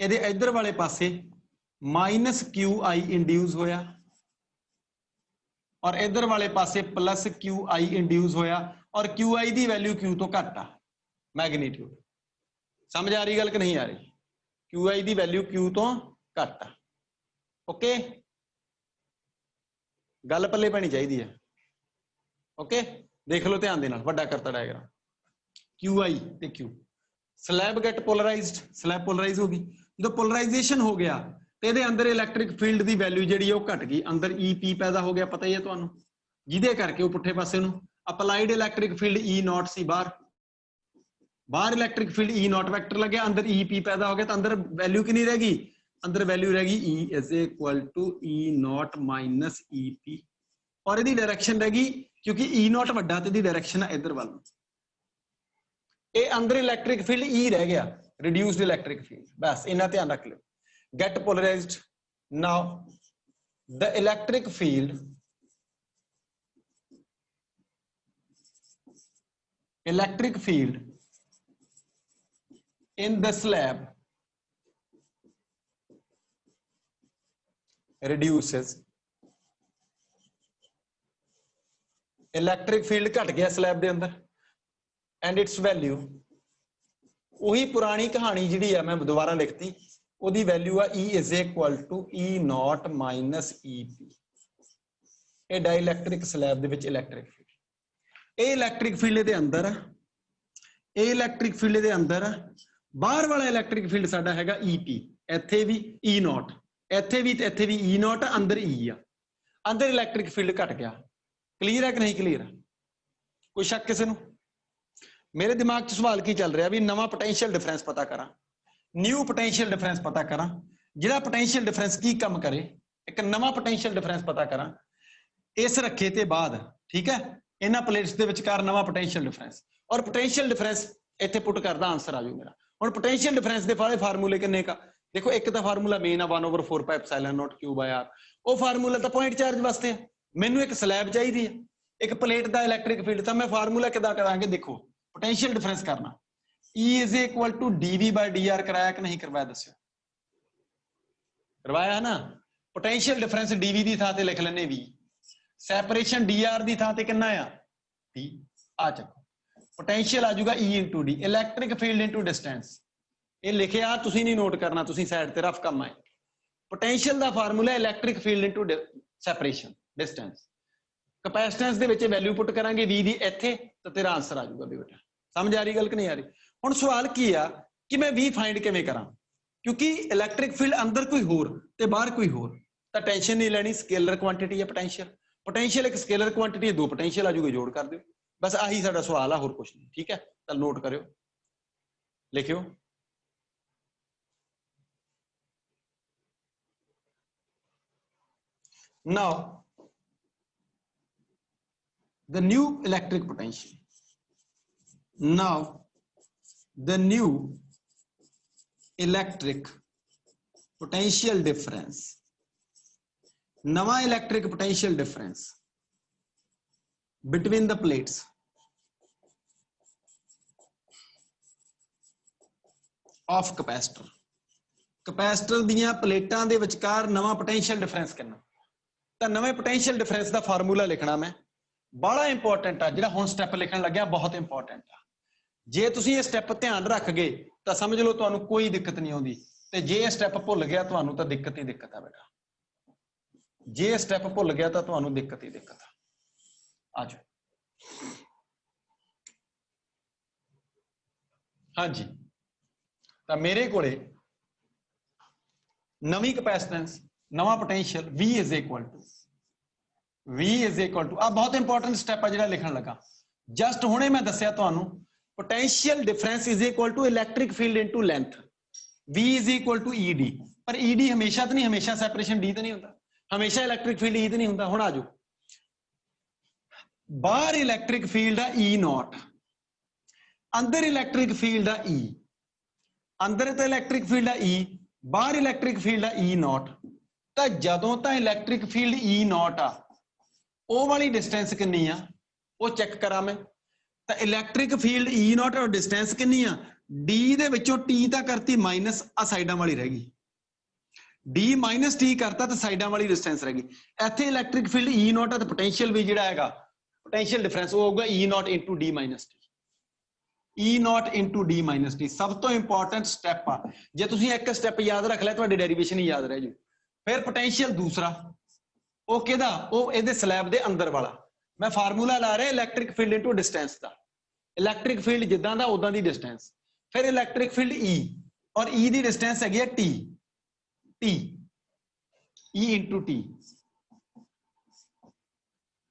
ਇਹਦੇ ਇੱਧਰ ਵਾਲੇ ਪਾਸੇ -QI ਇੰਡਿਊਸ ਹੋਇਆ ਔਰ ਇੱਧਰ ਵਾਲੇ ਪਾਸੇ +QI ਇੰਡਿਊਸ ਹੋਇਆ ਔਰ QI ਦੀ ਵੈਲਿਊ Q ਤੋਂ ਘੱਟ ਆ, ਮੈਗਨੀਟਿਊਡ। ਸਮਝ ਆ ਰਹੀ ਗੱਲ ਕਿ ਨਹੀਂ ਆ ਰਹੀ? QI ਦੀ ਵੈਲਿਊ Q ਤੋਂ ਘੱਟ ਆ। ਓਕੇ, ਗੱਲ ਪੱਲੇ ਪੈਣੀ ਚਾਹੀਦੀ ਹੈ। ਓਕੇ, ਦੇਖ ਲਓ ਧਿਆਨ ਦੇ ਨਾਲ, ਵੱਡਾ ਕਰਤਾ ਡਾਇਗਰਾਮ। QI ਤੇ Q, ਸਲੈਬ ਗੈਟ ਪੋਲਰਾਈਜ਼ਡ, ਸਲੈਬ ਪੋਲਰਾਈਜ਼ ਹੋ ਗਈ। ਜਦੋਂ ਪੋਲਰਾਈਜੇਸ਼ਨ ਹੋ ਗਿਆ ਤੇ ਇਹਦੇ ਅੰਦਰ ਇਲੈਕਟ੍ਰਿਕ ਫੀਲਡ ਦੀ ਵੈਲਿਊ ਜਿਹੜੀ ਉਹ ਘਟ ਗਈ, ਅੰਦਰ EP ਪੈਦਾ ਹੋ ਗਿਆ, ਪਤਾ ਹੀ ਹੈ ਤੁਹਾਨੂੰ, ਜਿਹਦੇ ਕਰਕੇ ਉਹ ਪੁੱਠੇ ਪਾਸੇ ਨੂੰ ਅਪਲਾਈਡ ਇਲੈਕਟ੍ਰਿਕ ਫੀਲਡ E0 ਸੀ, ਬਾਹਰ ਇਲੈਕਟ੍ਰਿਕ ਫੀਲਡ E0 ਵੈਕਟਰ ਲੱਗਿਆ, ਅੰਦਰ EP ਪੈਦਾ ਹੋ ਗਿਆ, ਤਾਂ ਅੰਦਰ ਵੈਲਿਊ ਕਿੰਨੀ ਰਹਿ ਗਈ? अंदर वैल्यू रहेगी E is equal to E naught minus EP और ਇਹਦੀ डायरेक्शन रहेगी क्योंकि E नॉट ਵੱਡਾ ਤੇ ਦੀ डायरेक्शन है इधर वाल ਇਹ अंदर इलैक्ट्रिक फील्ड E रह गया रिड्यूस्ड इलैक्ट्रिक फील्ड बस इन्ना ध्यान रख लो get polarised now the electric field in the slab reduces electric field घट गया स्लैब के अंदर एंड इट्स वैल्यू वही पुरानी कहानी जी है मैं दोबारा लिखती ओदी वैल्यू है E is equal to E naught minus EP ये डाइलैक्ट्रिक स्लैब दे विच इलैक्ट्रिक फील्ड ये इलैक्ट्रिक फील्ड दे अंदर ये इलैक्ट्रिक फील्ड दे अंदर बाहर वाला इलैक्ट्रिक फील्ड साडा हैगा EP इत्थे भी E नॉट इत्थे भी E नॉट अंदर E आ अंदर इलैक्ट्रिक फील्ड घट गया क्लीयर है कि नहीं क्लीयर कोई शक किसी नूं मेरे दिमाग च सवाल की चल रहा भी नवा पोटेंशियल डिफरेंस पता करा न्यू पोटेंशियल डिफरेंस पता करा जिहड़ा पोटेंशियल डिफरेंस की काम करे एक नवा पोटेंशियल डिफरेंस पता करा इस रखे ते बाद ठीक है इन्हां प्लेट्स दे विचकार नवा पोटेंशियल डिफरेंस और पोटेंशियल डिफरेंस इत्थे पुट करदा आंसर आ जाऊ मेरा हुण पोटेंशियल डिफरेंस दे फारे फार्मूले किन्ने का देखो एक तो फार्मूला मेन आ 1/4 pi epsilon naught q by r वो फार्मूला तो पॉइंट चार्ज वास्ते है मैनू एक स्लैब चाहिए है एक प्लेट का इलैक्ट्रिक फील्ड तो मैं फार्मूला किदा करांगे देखो पोटेंशियल डिफरेंस करना E is equal to dV by dr कराया कि नहीं करवाया दस्यो करवाया है ना पोटेंशियल डिफरेंस dV की थां ते लिख लेने V सैपरेशन dr की थां ते कितना आ T आ चको पोटेंशियल आ जाऊगा E into D electric field into distance ये लिखे आ तुसीं नहीं नोट करना तुसीं साइड ते रफ काम आए पोटेंशियल का formula electric field into separation distance capacitance दे विच वैल्यू पुट करांगे V दी इत्थे तो तेरा आंसर आ जाऊगा बेटा समझ आ रही गल कि नहीं आ रही हुण सवाल की आ कि मैं V फाइंड किवें करां क्योंकि इलैक्ट्रिक फील्ड अंदर कोई होर ते बाहर कोई होर तां टेंशन नहीं लेनी स्केलर क्वांटिटी है पोटेंशियल एक स्केलर क्वांटिटी है दो पोटेंशियल आ जाऊगे जोड़ कर दिओ बस आही साडा सवाल है होर कुछ नहीं ठीक है चल नोट करियो लिखियो now the new electric potential now the new electric potential difference नवा electric potential difference between the plates of capacitor दियां प्लेटां दे विचकार नवा potential difference करना तां नवे potential difference दा फार्मूला लिखना मैं बड़ा इंपॉर्टेंट आ जिहड़ा हुण स्टैप लिखण लग्या बहुत इंपॉर्टेंट आ जे तुसीं ये स्टैप ध्यान रख गए तो समझ लो तुहानूं कोई दिक्कत नहीं आउंदी ते जे ये स्टैप भुल गया तुहानूं तां दिक्कत ही दिक्कत आ बेटा जे स्टैप भुल गया तां तुहानूं दिक्कत ही दिक्कत आ जाओ हाँ जी तां मेरे कोले नवी कैपेसिटेंस नवा potential V is equal to V is equal to आ बहुत इंपॉर्टेंट स्टेप है जिहड़ा लिखण लगा जस्ट हुणे मैं दस्सिया तुहानूं potential difference is equal to electric field into length V is equal to ED पर ED हमेशा तो नहीं हमेशा सैपरेशन D तो नहीं होता हमेशा इलैक्ट्रिक फील्ड E तो नहीं होता हुण आ जाओ बाहर इलैक्ट्रिक फील्ड है E नॉट अंदर इलैक्ट्रिक फील्ड है E अंदर तो इलैक्ट्रिक फील्ड है E बाहर इलैक्ट्रिक फील्ड है E नॉट तो जदों तो इलैक्ट्रिक फील्ड E नॉट आ ਉਹ ਵਾਲੀ डिस्टेंस कितनी आ वो चेक करा मैं तो इलैक्ट्रिक फील्ड E नॉट और डिस्टेंस कितनी आ D दे विचों T तक करती माइनस आ साइडां वाली रह गई D माइनस T करता तो साइडां वाली डिस्टेंस रह गई इत्थे इलैक्ट्रिक फील्ड E नॉट है तो पोटेंशियल भी जिहड़ा हैगा पोटेंशियल डिफरेंस वो होगा E not into D minus T E not into D minus T सब तो इंपॉर्टेंट स्टैप आ जे तुसीं एक स्टैप याद रख लिया तुहाडी डेरिवेशन ही याद रह जू फिर पोटेंशियल दूसरा ਉਹ ਕਿਹਦਾ ਉਹ ਇਹਦੇ ਸਲੈਬ ਦੇ ਅੰਦਰ ਵਾਲਾ ਮੈਂ ਫਾਰਮੂਲਾ ਲਾ ਰਿਹਾ ਇਲੈਕਟ੍ਰਿਕ ਫੀਲਡ ਇਨਟੂ ਡਿਸਟੈਂਸ ਦਾ ਇਲੈਕਟ੍ਰਿਕ ਫੀਲਡ ਜਿੱਦਾਂ ਦਾ ਉਦਾਂ ਦੀ ਡਿਸਟੈਂਸ ਫਿਰ ਇਲੈਕਟ੍ਰਿਕ ਫੀਲਡ E ਔਰ E ਦੀ ਡਿਸਟੈਂਸ ਹੈਗੀ ਹੈ T E ਇੰਟੂ T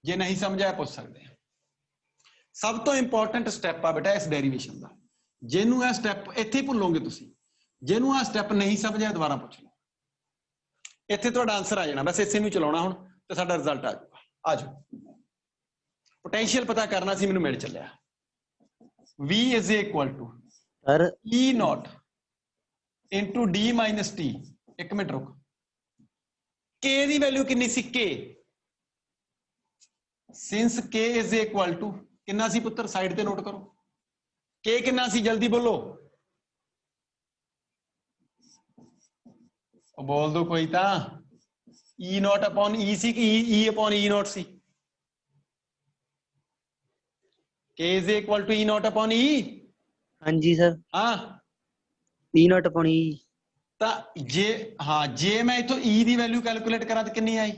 ਜੇ ਨਹੀਂ ਸਮਝਿਆ ਪੁੱਛ ਸਕਦੇ ਆ ਸਭ ਤੋਂ ਇੰਪੋਰਟੈਂਟ ਸਟੈਪ ਆ ਬੇਟਾ ਇਸ ਡੈਰੀਵੇਸ਼ਨ ਦਾ ਜਿਹਨੂੰ ਇਹ ਸਟੈਪ ਇੱਥੇ ਭੁੱਲੋਗੇ ਤੁਸੀਂ ਜਿਹਨੂੰ ਆ ਸਟੈਪ ਨਹੀਂ ਸਮਝਿਆ ਦੁਬਾਰਾ ਪੁੱਛ ਲਓ ਇੱਥੇ ਤੁਹਾਡਾ ਆਨਸਰ ਆ ਜਾਣਾ, ਬਸ ਇਸੇ ਨੂੰ ਚਲਾਉਣਾ ਹੁਣ ਤੇ ਸਾਡਾ ਰਿਜ਼ਲਟ ਆ ਜਾਊਗਾ। ਆ ਜਾਓ, ਪੋਟੈਂਸ਼ੀਅਲ ਪਤਾ ਕਰਨਾ ਸੀ, ਮੈਨੂੰ ਮਿਲ ਚੱਲਿਆ। V is equal to sir E naught into D minus T। ਇੱਕ ਮਿੰਟ ਰੁਕ, K ਦੀ ਵੈਲਿਊ ਕਿੰਨੀ ਸੀ? K since K is equal to ਕਿੰਨਾ ਸੀ ਪੁੱਤਰ? ਸਾਈਡ ਤੇ ਨੋਟ ਕਰੋ, K ਕਿੰਨਾ ਸੀ? ਜਲਦੀ ਬੋਲੋ, ਬੋਲ ਦੋ ਕੋਈ ਤਾਂ। E naught upon E ਸੀ ਕਿ E upon E naught C? K is equal to E naught upon E। ਹਾਂਜੀ ਸਰ, ਹਾਂ E naught upon E। ਤਾਂ ਜੇ ਮੈਂ ਇਥੋਂ E ਦੀ ਵੈਲਿਊ ਕੈਲਕੂਲੇਟ ਕਰਾਂ ਤਾਂ ਕਿੰਨੀ ਆਈ?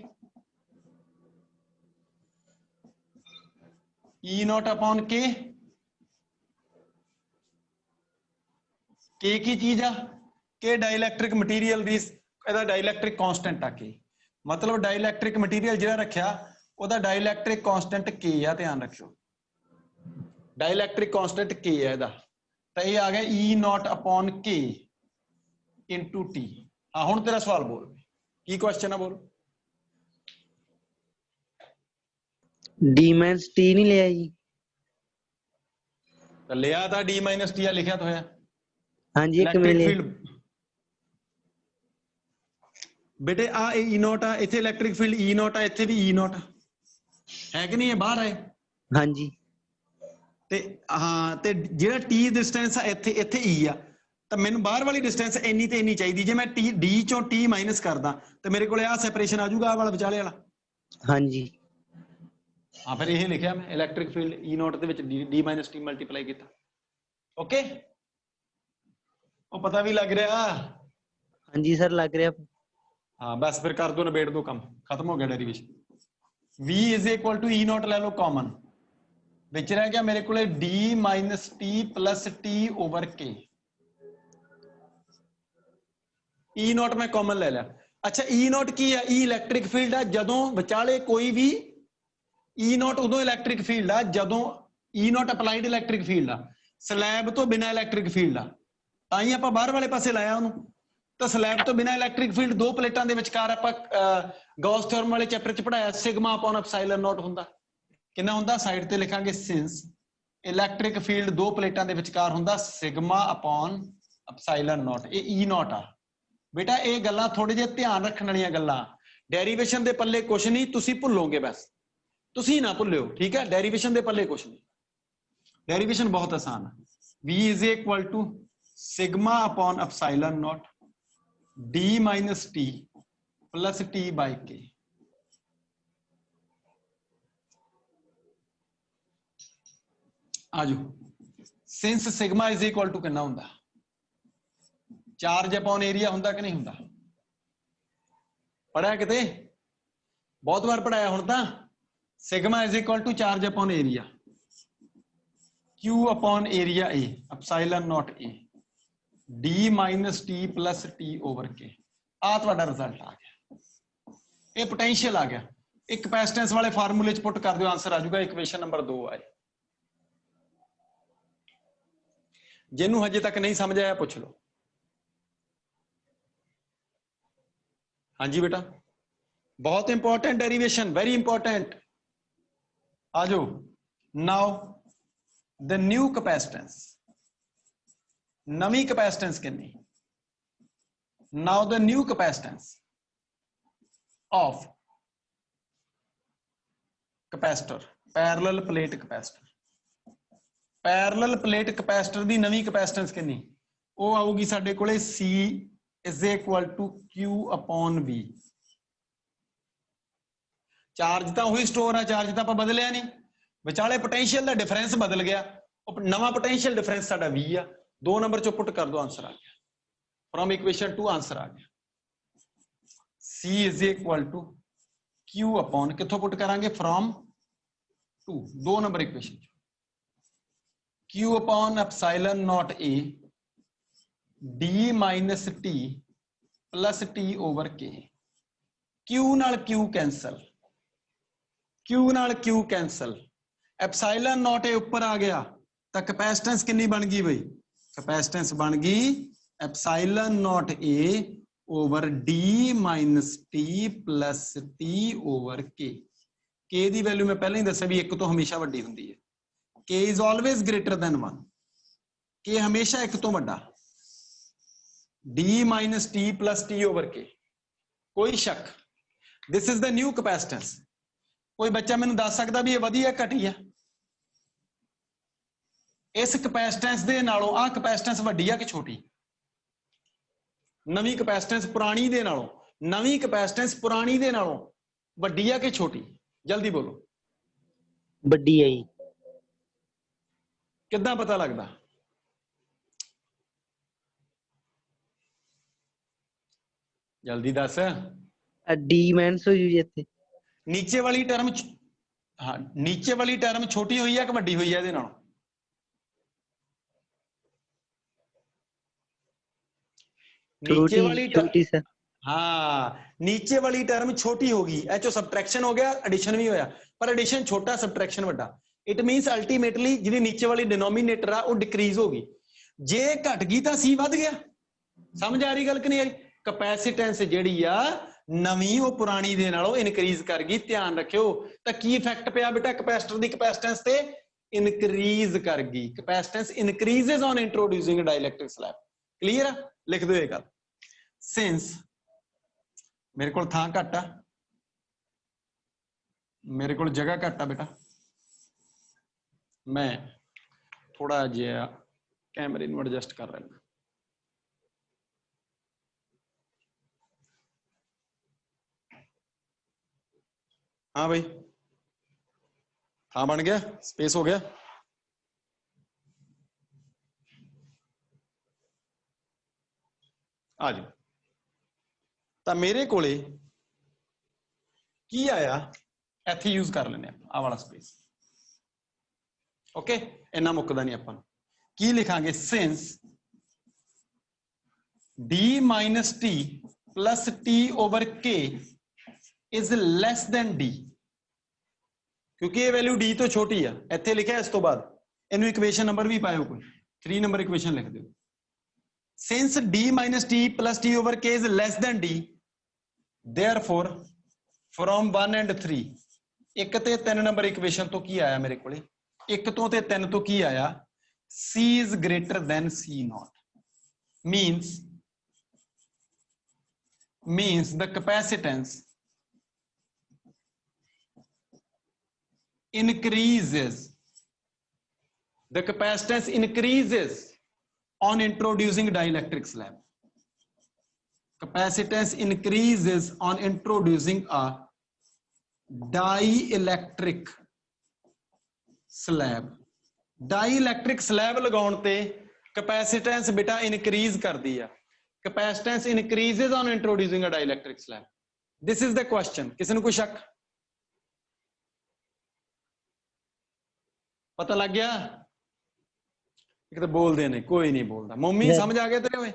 E naught upon K। K ਕੀ ਚੀਜ਼ ਆ? K ਡਾਈਲੈਕਟ੍ਰਿਕ ਮਟੀਰੀਅਲ ਦੀ, ਇਹਦਾ ਡਾਈਲੈਕਟ੍ਰਿਕ ਕਾਂਸਟੈਂਟ ਆ K। ਮਤਲਬ ਡਾਈਲੈਕਟ੍ਰਿਕ ਮਟੀਰੀਅਲ ਜਿਹੜਾ ਰੱਖਿਆ ਉਹਦਾ ਡਾਈਲੈਕਟ੍ਰਿਕ ਕਾਂਸਟੈਂਟ K ਆ, ਧਿਆਨ ਰੱਖਿਓ। ਡਾਈਲੈਕਟ੍ਰਿਕ ਕਾਂਸਟੈਂਟ K ਹੈ ਇਹਦਾ, ਤਾਂ ਇਹ ਆ ਗਿਆ E naught upon K into T। ਹਾਂ ਹੁਣ ਤੇਰਾ ਸਵਾਲ ਬੋਲ, ਕੀ ਕੁਐਸਚਨ ਆ, ਬੋਲ। D minus T ਨਹੀਂ ਲਿਆ ਜੀ? ਤਾਂ ਲਿਆ ਤਾਂ D minus T ਆ, ਲਿਖਿਆ ਤਾਂ ਹੋਇਆ। ਹਾਂਜੀ, ਇੱਕ ਇਲੈਕਟ੍ਰਿਕ ਮਿਲੇ ਫੀਲਡ ਬੇਟੇ ਆ E naught ਆ, ਇੱਥੇ ਇਲੈਕਟ੍ਰਿਕ ਫੀਲਡ E naught ਆ, ਇੱਥੇ ਵੀ E naught ਹੈ ਕਿ ਨਹੀਂ? ਇਹ ਬਾਹਰ ਆਏ। ਹਾਂਜੀ ਤੇ ਹਾਂ, ਤੇ ਜਿਹੜਾ T ਡਿਸਟੈਂਸ ਆ ਇੱਥੇ, ਇੱਥੇ E ਆ, ਤਾਂ ਮੈਨੂੰ ਬਾਹਰ ਵਾਲੀ ਡਿਸਟੈਂਸ ਇੰਨੀ ਤੇ ਇੰਨੀ ਚਾਹੀਦੀ। ਜੇ ਮੈਂ D ਚੋਂ T ਮਾਈਨਸ ਕਰਦਾ ਤੇ ਮੇਰੇ ਕੋਲ ਆਹ ਸੈਪਰੇਸ਼ਨ ਆ ਜਾਊਗਾ, ਆਹ ਵਾਲਾ ਵਿਚਾਲੇ ਵਾਲਾ। ਹਾਂਜੀ ਹਾਂ, ਫਿਰ ਇਹ ਲਿਖਿਆ ਮੈਂ ਇਲੈਕਟ੍ਰਿਕ ਫੀਲਡ E naught ਦੇ ਵਿੱਚ D minus T ਮਲਟੀਪਲਾਈ ਕੀਤਾ। ਓਕੇ, ਉਹ ਪਤਾ ਵੀ ਲੱਗ ਰਿਹਾ? ਹਾਂਜੀ ਸਰ, ਲੱਗ ਰਿਹਾ। ਹਾਂ ਬਸ ਫਿਰ ਕਰ ਦੋ, ਨਿਬੇੜ ਦੋ ਕੰਮ, ਖਤਮ ਹੋ ਗਿਆ ਡੈਰੀਵੇਸ਼ਨ। V is equal to E naught ਲੈ ਲਓ ਕਾਮਨ, ਵਿੱਚ ਰਹਿ ਗਿਆ ਮੇਰੇ ਕੋਲੇ D minus T plus T over K। E naught ਮੈਂ ਕਾਮਨ ਲੈ ਲਿਆ। ਅੱਛਾ, E naught ਕੀ ਆ? E ਇਲੈਕਟ੍ਰਿਕ ਫੀਲਡ ਆ। ਜਦੋਂ ਵਿਚਾਲੇ ਕੋਈ ਵੀ E naught ਉਦੋਂ ਇਲੈਕਟ੍ਰਿਕ ਫੀਲਡ ਆ ਜਦੋਂ E naught applied electric field ਆ, ਸਲੈਬ ਤੋਂ ਬਿਨਾਂ ਇਲੈਕਟ੍ਰਿਕ ਫੀਲਡ ਆ, ਤਾਂ ਹੀ ਆਪਾਂ ਬਾਹਰ ਵਾਲੇ ਪਾਸੇ ਲਾਇਆ ਉਹਨੂੰ। ਤਾਂ ਸਲੈਬ ਤੋਂ ਬਿਨਾਂ ਇਲੈਕਟ੍ਰਿਕ ਫੀਲਡ ਦੋ ਪਲੇਟਾਂ ਦੇ ਵਿਚਕਾਰ ਆਪਾਂ ਗੌਸ ਥਿਓਰਮ ਵਾਲੇ ਚੈਪਟਰ 'ਚ ਪੜਾਇਆ, ਸਿਗਮਾ ਅਪੋਨ ਐਪਸਾਈਲਨ ਨੋਟ ਹੁੰਦਾ। ਕਿੰਨਾ ਹੁੰਦਾ? ਸਾਈਡ ਤੇ ਲਿਖਾਂਗੇ ਸਿੰਸ ਇਲੈਕਟ੍ਰਿਕ ਫੀਲਡ ਦੋ ਪਲੇਟਾਂ ਦੇ ਵਿਚਕਾਰ ਹੁੰਦਾ ਸਿਗਮਾ ਅਪੋਨ ਐਪਸਾਈਲਨ ਨੋਟ। ਇਹ E naught ਆ ਬੇਟਾ। ਇਹ ਗੱਲਾਂ ਥੋੜੇ ਜਿਹਾ ਧਿਆਨ ਰੱਖਣ ਵਾਲੀਆਂ ਗੱਲਾਂ, ਡੈਰੀਵੇਸ਼ਨ ਦੇ ਪੱਲੇ ਕੁਛ ਨਹੀਂ, ਤੁਸੀਂ ਭੁੱਲੋਗੇ ਬਸ, ਤੁਸੀਂ ਨਾ ਭੁੱਲਿਓ, ਠੀਕ ਹੈ? ਡੈਰੀਵੇਸ਼ਨ ਦੇ ਪੱਲੇ ਕੁਛ ਨਹੀਂ, ਡੈਰੀਵੇਸ਼ਨ ਬਹੁਤ ਆਸਾਨ ਹੈ। V is equal to sigma upon epsilon naught D minus T plus T by K। ਆ ਜਾਓ, since sigma is equal to ਕਿੰਨਾ ਹੁੰਦਾ? ਚਾਰਜ ਅਪੋਨ ਏਰੀਆ ਹੁੰਦਾ ਕਿ ਨਹੀਂ ਹੁੰਦਾ? ਪੜਿਆ ਕਿਤੇ? ਬਹੁਤ ਵਾਰ ਪੜਾਇਆ ਹੁਣ ਤਾਂ। Sigma is equal to charge upon area, Q upon area A, epsilon naught A, D minus T plus T over K। ਆ ਤੁਹਾਡਾ ਰਿਜ਼ਲਟ ਆ ਗਿਆ, ਇਹ ਪੋਟੈਂਸ਼ੀਅਲ ਆ ਗਿਆ। ਇੱਕ ਕਪੈਸਿਟੈਂਸ ਵਾਲੇ ਫਾਰਮੂਲੇ 'ਚ ਪੁੱਟ ਕਰ ਦਿਓ, ਆਨਸਰ ਆ ਜਾਊਗਾ। ਇਕੁਏਸ਼ਨ ਨੰਬਰ 2 ਆਏ। ਜਿਹਨੂੰ ਹਜੇ ਤੱਕ ਨਹੀਂ ਸਮਝ ਆਇਆ ਪੁੱਛ ਲਓ। ਹਾਂਜੀ ਬੇਟਾ, ਬਹੁਤ ਇੰਪੋਰਟੈਂਟ ਡੈਰੀਵੇਸ਼ਨ, ਵੈਰੀ ਇੰਪੋਰਟੈਂਟ। ਆ ਜਾਓ। ਨਾਓ the new capacitance, ਨਵੀਂ capacitance ਕਿੰਨੀ? now the new capacitance of capacitor, parallel plate capacitor, parallel plate capacitor ਦੀ ਨਵੀਂ capacitance ਕਿੰਨੀ? ਉਹ ਆਊਗੀ ਸਾਡੇ ਕੋਲੇ C is equal to Q upon V। Charge ਤਾਂ ਉਹੀ ਸਟੋਰ ਆ, ਚਾਰਜ ਤਾਂ ਆਪਾਂ ਬਦਲਿਆ ਨਹੀਂ, ਵਿਚਾਲੇ ਪੋਟੈਂਸ਼ੀਅਲ ਦਾ ਡਿਫਰੈਂਸ ਬਦਲ ਗਿਆ। ਉਹ ਨਵਾਂ ਪੋਟੈਂਸ਼ੀਅਲ ਡਿਫਰੈਂਸ ਸਾਡਾ V ਆ। 2 ਨੰਬਰ ਚੋਂ ਪੁੱਟ ਕਰ ਦੋ, ਆਨਸਰ ਆ ਗਿਆ। ਫਰੋਮ ਇਕੁਏਸ਼ਨ 2 ਆਨਸਰ ਆ ਗਿਆ। C is equal to Q upon, ਕਿੱਥੋਂ ਪੁੱਟ ਕਰਾਂਗੇ? ਫਰੋਮ 2, 2 ਨੰਬਰ ਇਕੁਏਸ਼ਨ ਚ Q upon epsilon naught A D minus T plus T over K। Q ਨਾਲ Q ਕੈਂਸਲ, Q ਨਾਲ Q ਕੈਂਸਲ, ਐਪਸਾਈਲਨ ਨੋਟ ਇਹ ਉੱਪਰ ਆ ਗਿਆ, ਤਾਂ ਕਪੈਸਿਟੈਂਸ ਕਿੰਨੀ ਬਣ ਗਈ ਬਈ? ਕਪੈਸਿਟੈਂਸ ਬਣ ਗਈ ਐਪਸਾਈਲਨ note A over d minus t plus t over k। k the value ਮੈਂ ਪਹਿਲਾਂ ਹੀ ਦੱਸਿਆ ਵੀ 1 ਤੋਂ ਹਮੇਸ਼ਾ ਵੱਡੀ ਹੁੰਦੀ ਹੈ। k is always greater than 1। k ਹਮੇਸ਼ਾ 1 ਤੋਂ ਵੱਡਾ। d minus t plus t over k, ਕੋਈ ਸ਼ੱਕ। this is the new capacitance। ਕੋਈ ਬੱਚਾ ਮੈਨੂੰ ਦੱਸ ਸਕਦਾ ਵੀ ਇਹ ਵਧੀਆ ਘਟੀ ਆ? ਇਸ ਕਪੈਸਿਟੈਂਸ ਦੇ ਨਾਲੋਂ ਆਹ ਕਪੈਸਿਟੈਂਸ ਵੱਡੀ ਆ ਕਿ ਛੋਟੀ? ਨਵੀਂ ਕਪੈਸਿਟੈਂਸ ਪੁਰਾਣੀ ਦੇ ਨਾਲੋਂ, ਨਵੀਂ ਕਪੈਸਿਟੈਂਸ ਪੁਰਾਣੀ ਦੇ ਨਾਲੋਂ ਵੱਡੀ ਆ ਕਿ ਛੋਟੀ? ਜਲਦੀ ਬੋਲੋ। ਵੱਡੀ ਹੈ ਜੀ। ਕਿੱਦਾਂ ਪਤਾ ਲੱਗਦਾ? ਜਲਦੀ ਦੱਸ। ਡੀ ਮਾਈਨਸ ਹੋ ਜੂ ਜੀ ਇੱਥੇ। ਨੀਚੇ ਵਾਲੀ ਟਰਮ, ਹਾਂ ਨੀਚੇ ਵਾਲੀ ਟਰਮ ਛੋਟੀ ਹੋਈ ਆ ਕਿ ਵੱਡੀ ਹੋਈ ਆ ਇਹਦੇ ਨਾਲੋਂ? नीचे वाली छोटी सर। हाँ नीचे वाली टर्म छोटी होगी, ਇਹ ਚੋਂ सबट्रैक्शन हो गया, एडिशन भी होया, पर एडिशन छोटा सबट्रैक्शन ਵੱਡਾ। इट मीनस अल्टीमेटली ਜਿਹੜੀ नीचे वाली डिनोमिनेटर आ वो डिक्रीज होगी। जे घट गई ਤਾਂ c ਵੱਧ ਗਿਆ। समझ आ रही गल कि नहीं आ रही? कैपेसिटेंस ਜਿਹੜੀ ਆ ਨਵੀਂ ਉਹ ਪੁਰਾਣੀ ਦੇ ਨਾਲੋਂ ਇਨਕਰੀਜ਼ ਕਰ ਗਈ। ਧਿਆਨ ਰੱਖਿਓ ਤਾਂ ਕੀ ਇਫੈਕਟ ਪਿਆ ਬੇਟਾ ਕੈਪੈਸਿਟਰ ਦੀ ਕੈਪੈਸਿਟੈਂਸ ਤੇ? ਇਨਕਰੀਜ਼ ਕਰ ਗਈ। Capacitance increases on introducing a dielectric slab। Clear आ? लिख दो ये गल। सिंस मेरे को थां घट आ, मेरे को जगह घट आ बेटा, मैं थोड़ा जिहा कैमरे नूं एडजस्ट कर रहा। हाँ भाई थां बन गया, स्पेस हो गया। आ जाओ। ਤਾਂ ਮੇਰੇ ਕੋਲੇ ਕੀ ਆਇਆ, ਇੱਥੇ ਯੂਜ਼ ਕਰ ਲੈਂਦੇ ਆਪਾਂ ਆਹ ਵਾਲਾ ਸਪੇਸ। ਓਕੇ ਇੰਨਾ ਮੁੱਕਦਾ ਨਹੀਂ ਆਪਾਂ ਨੂੰ। ਕੀ ਲਿਖਾਂਗੇ? Since d minus t plus t over k is less than d, ਕਿਉਂਕਿ ਇਹ ਵੈਲਿਊ d ਤੋਂ ਛੋਟੀ ਆ। ਇੱਥੇ ਲਿਖਿਆ ਇਸ ਤੋਂ ਬਾਅਦ ਇਹਨੂੰ ਇਕੁਏਸ਼ਨ ਨੰਬਰ ਵੀ ਪਾਇਓ, ਕੋਈ 3 ਨੰਬਰ ਇਕੁਏਸ਼ਨ ਲਿਖ ਦਿਓ। Since d minus t plus t over k is less than d, therefore from 1 and 3, 1 ਤੇ 3 ਨੰਬਰ ਇਕੁਏਸ਼ਨ ਤੋਂ ਕੀ ਆਇਆ ਮੇਰੇ ਕੋਲੇ? 1 ਤੋਂ ਤੇ 3 ਤੋਂ ਕੀ ਆਇਆ? c is greater than c naught, means the capacitance increases, the capacitance increases on introducing dielectric slab। Capacitance increases on introducing a dielectric slab। dielectric slab लगाउण ते capacitance बेटा increase करदी आ। capacitance increases on introducing a dielectric slab। this is the question। किसी नूं कोई शक? पता लग गया? एक तो बोलते नहीं, कोई नहीं बोलता। मम्मी समझ आ गया तेरे में?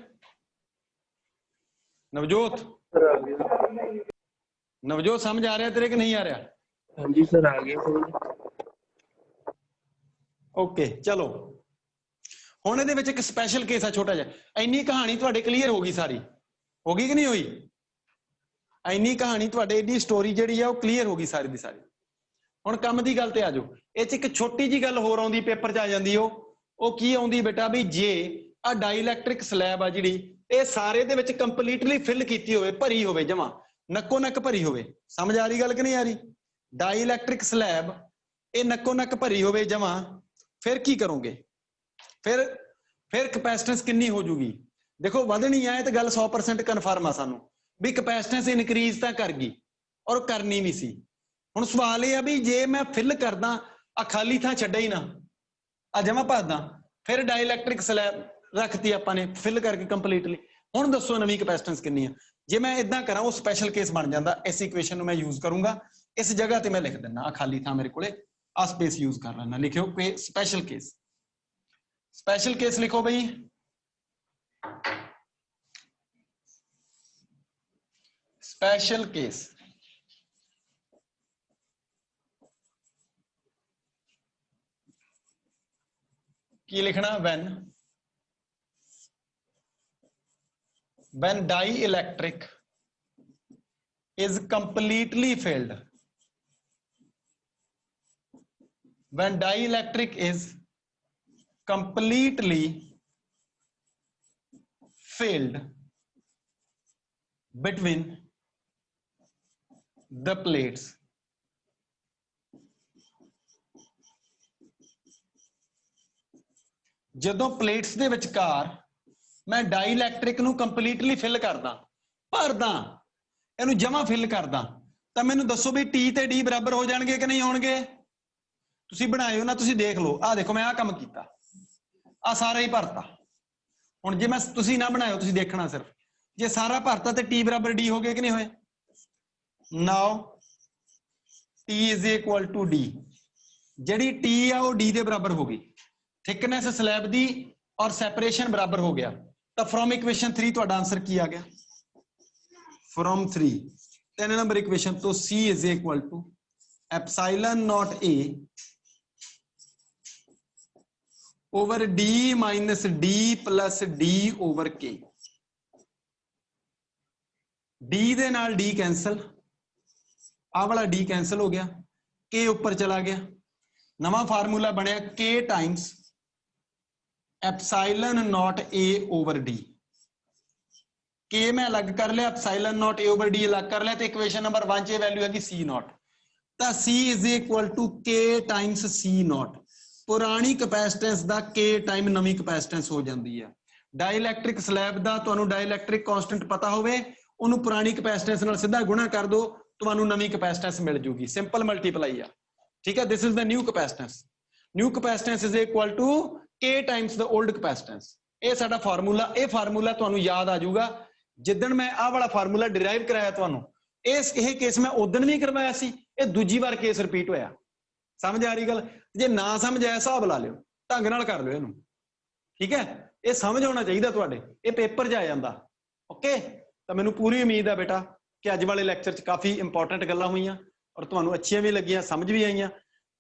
नवजोत, नवजोत समझ आ रहा है तेरे कि नहीं आ रहा? हाँ जी सर आ गया। ओके चलो ਹੁਣ ਇਹਦੇ ਵਿੱਚ ਇੱਕ ਸਪੈਸ਼ਲ ਕੇਸ ਆ ਛੋਟਾ ਜਿਹਾ। ਇੰਨੀ ਕਹਾਣੀ ਤੁਹਾਡੇ ਕਲੀਅਰ ਹੋ ਗਈ ਸਾਰੀ? ਹੋ ਗਈ ਕਿ ਨਹੀਂ ਹੋਈ? ਇੰਨੀ ਕਹਾਣੀ ਤੁਹਾਡੇ ਇਹਦੀ ਸਟੋਰੀ ਜਿਹੜੀ ਆ ਉਹ ਕਲੀਅਰ ਹੋ ਗਈ ਸਾਰੀ ਦੀ ਸਾਰੀ। ਹੁਣ ਕੰਮ ਦੀ ਗੱਲ ਤੇ ਆ ਜਾਓ। ਇਹ 'ਚ ਇੱਕ ਛੋਟੀ ਜੀ ਗੱਲ ਹੋਰ ਆਉਂਦੀ ਪੇਪਰ 'ਚ ਆ ਜਾਂਦੀ, ਉਹ ਕੀ ਆਉਂਦੀ ਬੇਟਾ ਵੀ ਜੇ ਆ ਡਾਈਲੈਕਟ੍ਰਿਕ ਸਲੈਬ ਆ ਜਿਹੜੀ ਇਹ ਸਾਰੇ ਦੇ ਵਿੱਚ ਕੰਪਲੀਟਲੀ ਫਿਲ ਕੀਤੀ ਹੋਵੇ, ਭਰੀ ਹੋਵੇ, ਜਮਾ ਨੱਕੋ ਨੱਕ ਭਰੀ ਹੋਵੇ। ਸਮਝ ਆ ਰਹੀ ਗੱਲ ਕਿ ਨਹੀਂ ਆ ਰਹੀ? ਡਾਈਲੈਕਟ੍ਰਿਕ ਸਲੈਬ ਇਹ ਨੱਕੋ ਨੱਕ ਭਰੀ ਹੋਵੇ ਜਮਾ, ਫਿਰ ਕੀ ਕਰੋਗੇ? ਫਿਰ ਕਪੈਸਿਟੈਂਸ ਕਿੰਨੀ ਹੋ ਜੂਗੀ? ਦੇਖੋ ਵਧਣੀ ਆ, ਇਹ ਤਾਂ ਗੱਲ 100% ਕਨਫਰਮ ਆ ਸਾਨੂੰ ਵੀ ਕਪੈਸਿਟੈਂਸ ਇਨਕਰੀਜ਼ ਤਾਂ ਕਰ ਗਈ ਔਰ ਕਰਨੀ ਵੀ ਸੀ। ਹੁਣ ਸਵਾਲ ਇਹ ਆ ਵੀ ਜੇ ਮੈਂ ਫਿਲ ਕਰਦਾ ਆ ਖਾਲੀ ਥਾਂ ਛੱਡਿਆ ਹੀ ਨਾ, ਆ ਜਮਾ ਭਰਦਾ, ਫਿਰ ਡਾਈਲੈਕਟ੍ਰਿਕ ਸਲੈਬ ਰੱਖਤੀ ਆਪਾਂ ਨੇ ਫਿਲ ਕਰਕੇ ਕੰਪਲੀਟਲੀ। ਹੁਣ ਦੱਸੋ ਨਵੀਂ ਕਪੈਸਿਟੈਂਸ ਕਿੰਨੀ ਆ? ਜੇ ਮੈਂ ਇਦਾਂ ਕਰਾਂ ਉਹ ਸਪੈਸ਼ਲ ਕੇਸ ਬਣ ਜਾਂਦਾ। ਇਸ ਇਕੁਏਸ਼ਨ ਨੂੰ ਮੈਂ ਯੂਜ਼ ਕਰੂੰਗਾ, ਇਸ ਜਗ੍ਹਾ ਤੇ ਮੈਂ ਲਿਖ ਦਿੰਦਾ ਆ ਖਾਲੀ ਥਾਂ ਮੇਰੇ ਕੋਲੇ, ਆ ਸਪੇਸ ਯੂਜ਼ ਕਰ ਲੈਣਾ। ਲਿਖਿਓ ਕਿ ਸਪੈਸ਼ਲ ਕੇਸ, स्पेशल केस लिखो भाई। स्पेशल केस की लिखना? When when dielectric is completely filled, when dielectric is completely filled between the plates, ਜਦੋਂ ਪਲੇਟਸ ਦੇ ਵਿਚਕਾਰ ਮੈਂ ਡਾਈਲੈਕਟ੍ਰਿਕ ਨੂੰ ਕੰਪਲੀਟਲੀ ਫਿਲ ਕਰਦਾ, ਭਰਦਾ, ਇਹਨੂੰ ਜਮਾ ਫਿਲ ਕਰਦਾ, ਤਾਂ ਮੈਨੂੰ ਦੱਸੋ ਵੀ T ਤੇ D ਬਰਾਬਰ ਹੋ ਜਾਣਗੇ ਕਿ ਨਹੀਂ ਹੋਣਗੇ? ਤੁਸੀਂ ਬਣਾਇਓ ਨਾ, ਤੁਸੀਂ ਦੇਖ ਲਓ। ਆਹ ਦੇਖੋ ਮੈਂ ਆਹ ਕੰਮ ਕੀਤਾ, ਆਹ ਸਾਰਾ ਹੀ ਭਰਤਾ। ਹੁਣ ਜੇ ਮੈਂ, ਤੁਸੀਂ ਨਾ ਬਣਾਇਓ, ਤੁਸੀਂ ਦੇਖਣਾ ਸਿਰਫ, ਜੇ ਸਾਰਾ ਭਰਤਾ ਤੇ T ਬਰਾਬਰ D ਹੋ ਗਏ ਕਿ ਨਹੀਂ ਹੋਏ? ਨਾਓ T is equal to D, ਜਿਹੜੀ T ਆ ਉਹ D ਦੇ ਬਰਾਬਰ ਹੋ ਗਈ, थिकनेस स्लैब दी और सैपरेशन बराबर हो गया। तो फ्रॉम इक्वेशन 3 ਤੁਹਾਡਾ आंसर की आ गया? फ्रॉम 3 3 नंबर इक्वेशन तो C is equal to epsilon naught A over D minus D plus D over K। D दे नाल D कैंसल, आ वाला D कैंसल हो गया, K ऊपर चला गया, नवा फार्मूला बनया K times epsilon naught A over D। K मैं अलग कर लिया, epsilon naught A over D अलग कर लिया, तो इक्वेशन नंबर 1 च वैल्यू है C नॉट। तो C is equal to K times C naught. पुरानी कैपेसिटेंस दा K टाइम नवी कैपेसिटेंस हो जाती है। डाइलैक्ट्रिक स्लैब दा तुहानू डाइलैक्ट्रिक कांस्टेंट पता होवे, उन्होंने पुरानी कैपेसिटेंस नाल सीधा गुणा कर दो, तुहानू नवी कैपेसिटेंस मिल जूगी, सिंपल मल्टीप्लाई आ। ठीक है, this is the new capacitance. New capacitance is equal to K times the old capacitance. ये साडा फार्मूला, ये फार्मूला तुहानू याद आ जाऊगा जिद्दन मैं आ वाला फार्मूला डिराइव कराया तुहानू। ये केस मैं उदन भी करवाया सी, ये दूजी बार केस रिपीट होया। समझ आ रही गल? जे ना समझ आया हिसाब ला लियो, ढंग नाल कर लियो इहनू। ठीक है, ये समझ होना चाहिए तुहाडे, ये पेपर च आ जांदा। ओके, तो मैनू पूरी उम्मीद है बेटा कि अज वाले लैक्चर च काफ़ी इंपॉर्टेंट गल्लां होईयां और तुहानू अच्छियां भी लगियां, समझ भी आईयां।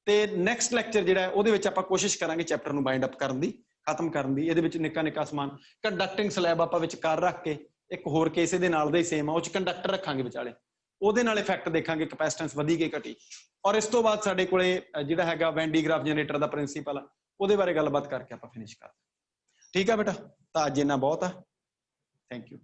ਤੇ ਨੈਕਸਟ ਲੈਕਚਰ ਜਿਹੜਾ ਉਹਦੇ ਵਿੱਚ ਆਪਾਂ ਕੋਸ਼ਿਸ਼ ਕਰਾਂਗੇ ਚੈਪਟਰ ਨੂੰ ਬਾਈਂਡ ਅਪ ਕਰਨ ਦੀ, ਖਤਮ ਕਰਨ ਦੀ। ਇਹਦੇ ਵਿੱਚ ਨਿੱਕਾ ਨਿੱਕਾ ਸਮਾਨ ਕੰਡਕਟਿੰਗ ਸਲੈਬ ਆਪਾਂ ਵਿੱਚ ਕਰ ਰੱਖ ਕੇ, ਇੱਕ ਹੋਰ ਕੇਸ ਇਹਦੇ ਨਾਲ ਦਾ ਹੀ ਸੇਮ ਆ, ਉਹ ਚ ਕੰਡਕਟਰ ਰੱਖਾਂਗੇ ਵਿਚਾਲੇ, ਉਹਦੇ ਨਾਲ ਇਫੈਕਟ ਦੇਖਾਂਗੇ ਕੈਪੈਸਿਟੈਂਸ ਵਧੀ ਕੇ ਘਟੀ। ਔਰ ਇਸ ਤੋਂ ਬਾਅਦ ਸਾਡੇ ਕੋਲੇ ਜਿਹੜਾ ਹੈਗਾ ਵੈਨ ਡੀ ਗ੍ਰਾਫ ਜਨਰੇਟਰ ਦਾ ਪ੍ਰਿੰਸੀਪਲ ਆ, ਉਹਦੇ ਬਾਰੇ ਗੱਲਬਾਤ ਕਰਕੇ ਆਪਾਂ ਫਿਨਿਸ਼ ਕਰਦੇ। ਠੀਕ ਆ ਬੇਟਾ, ਤਾਂ ਅੱਜ ਇੰਨਾ ਬਹੁਤ ਆ। Thank you.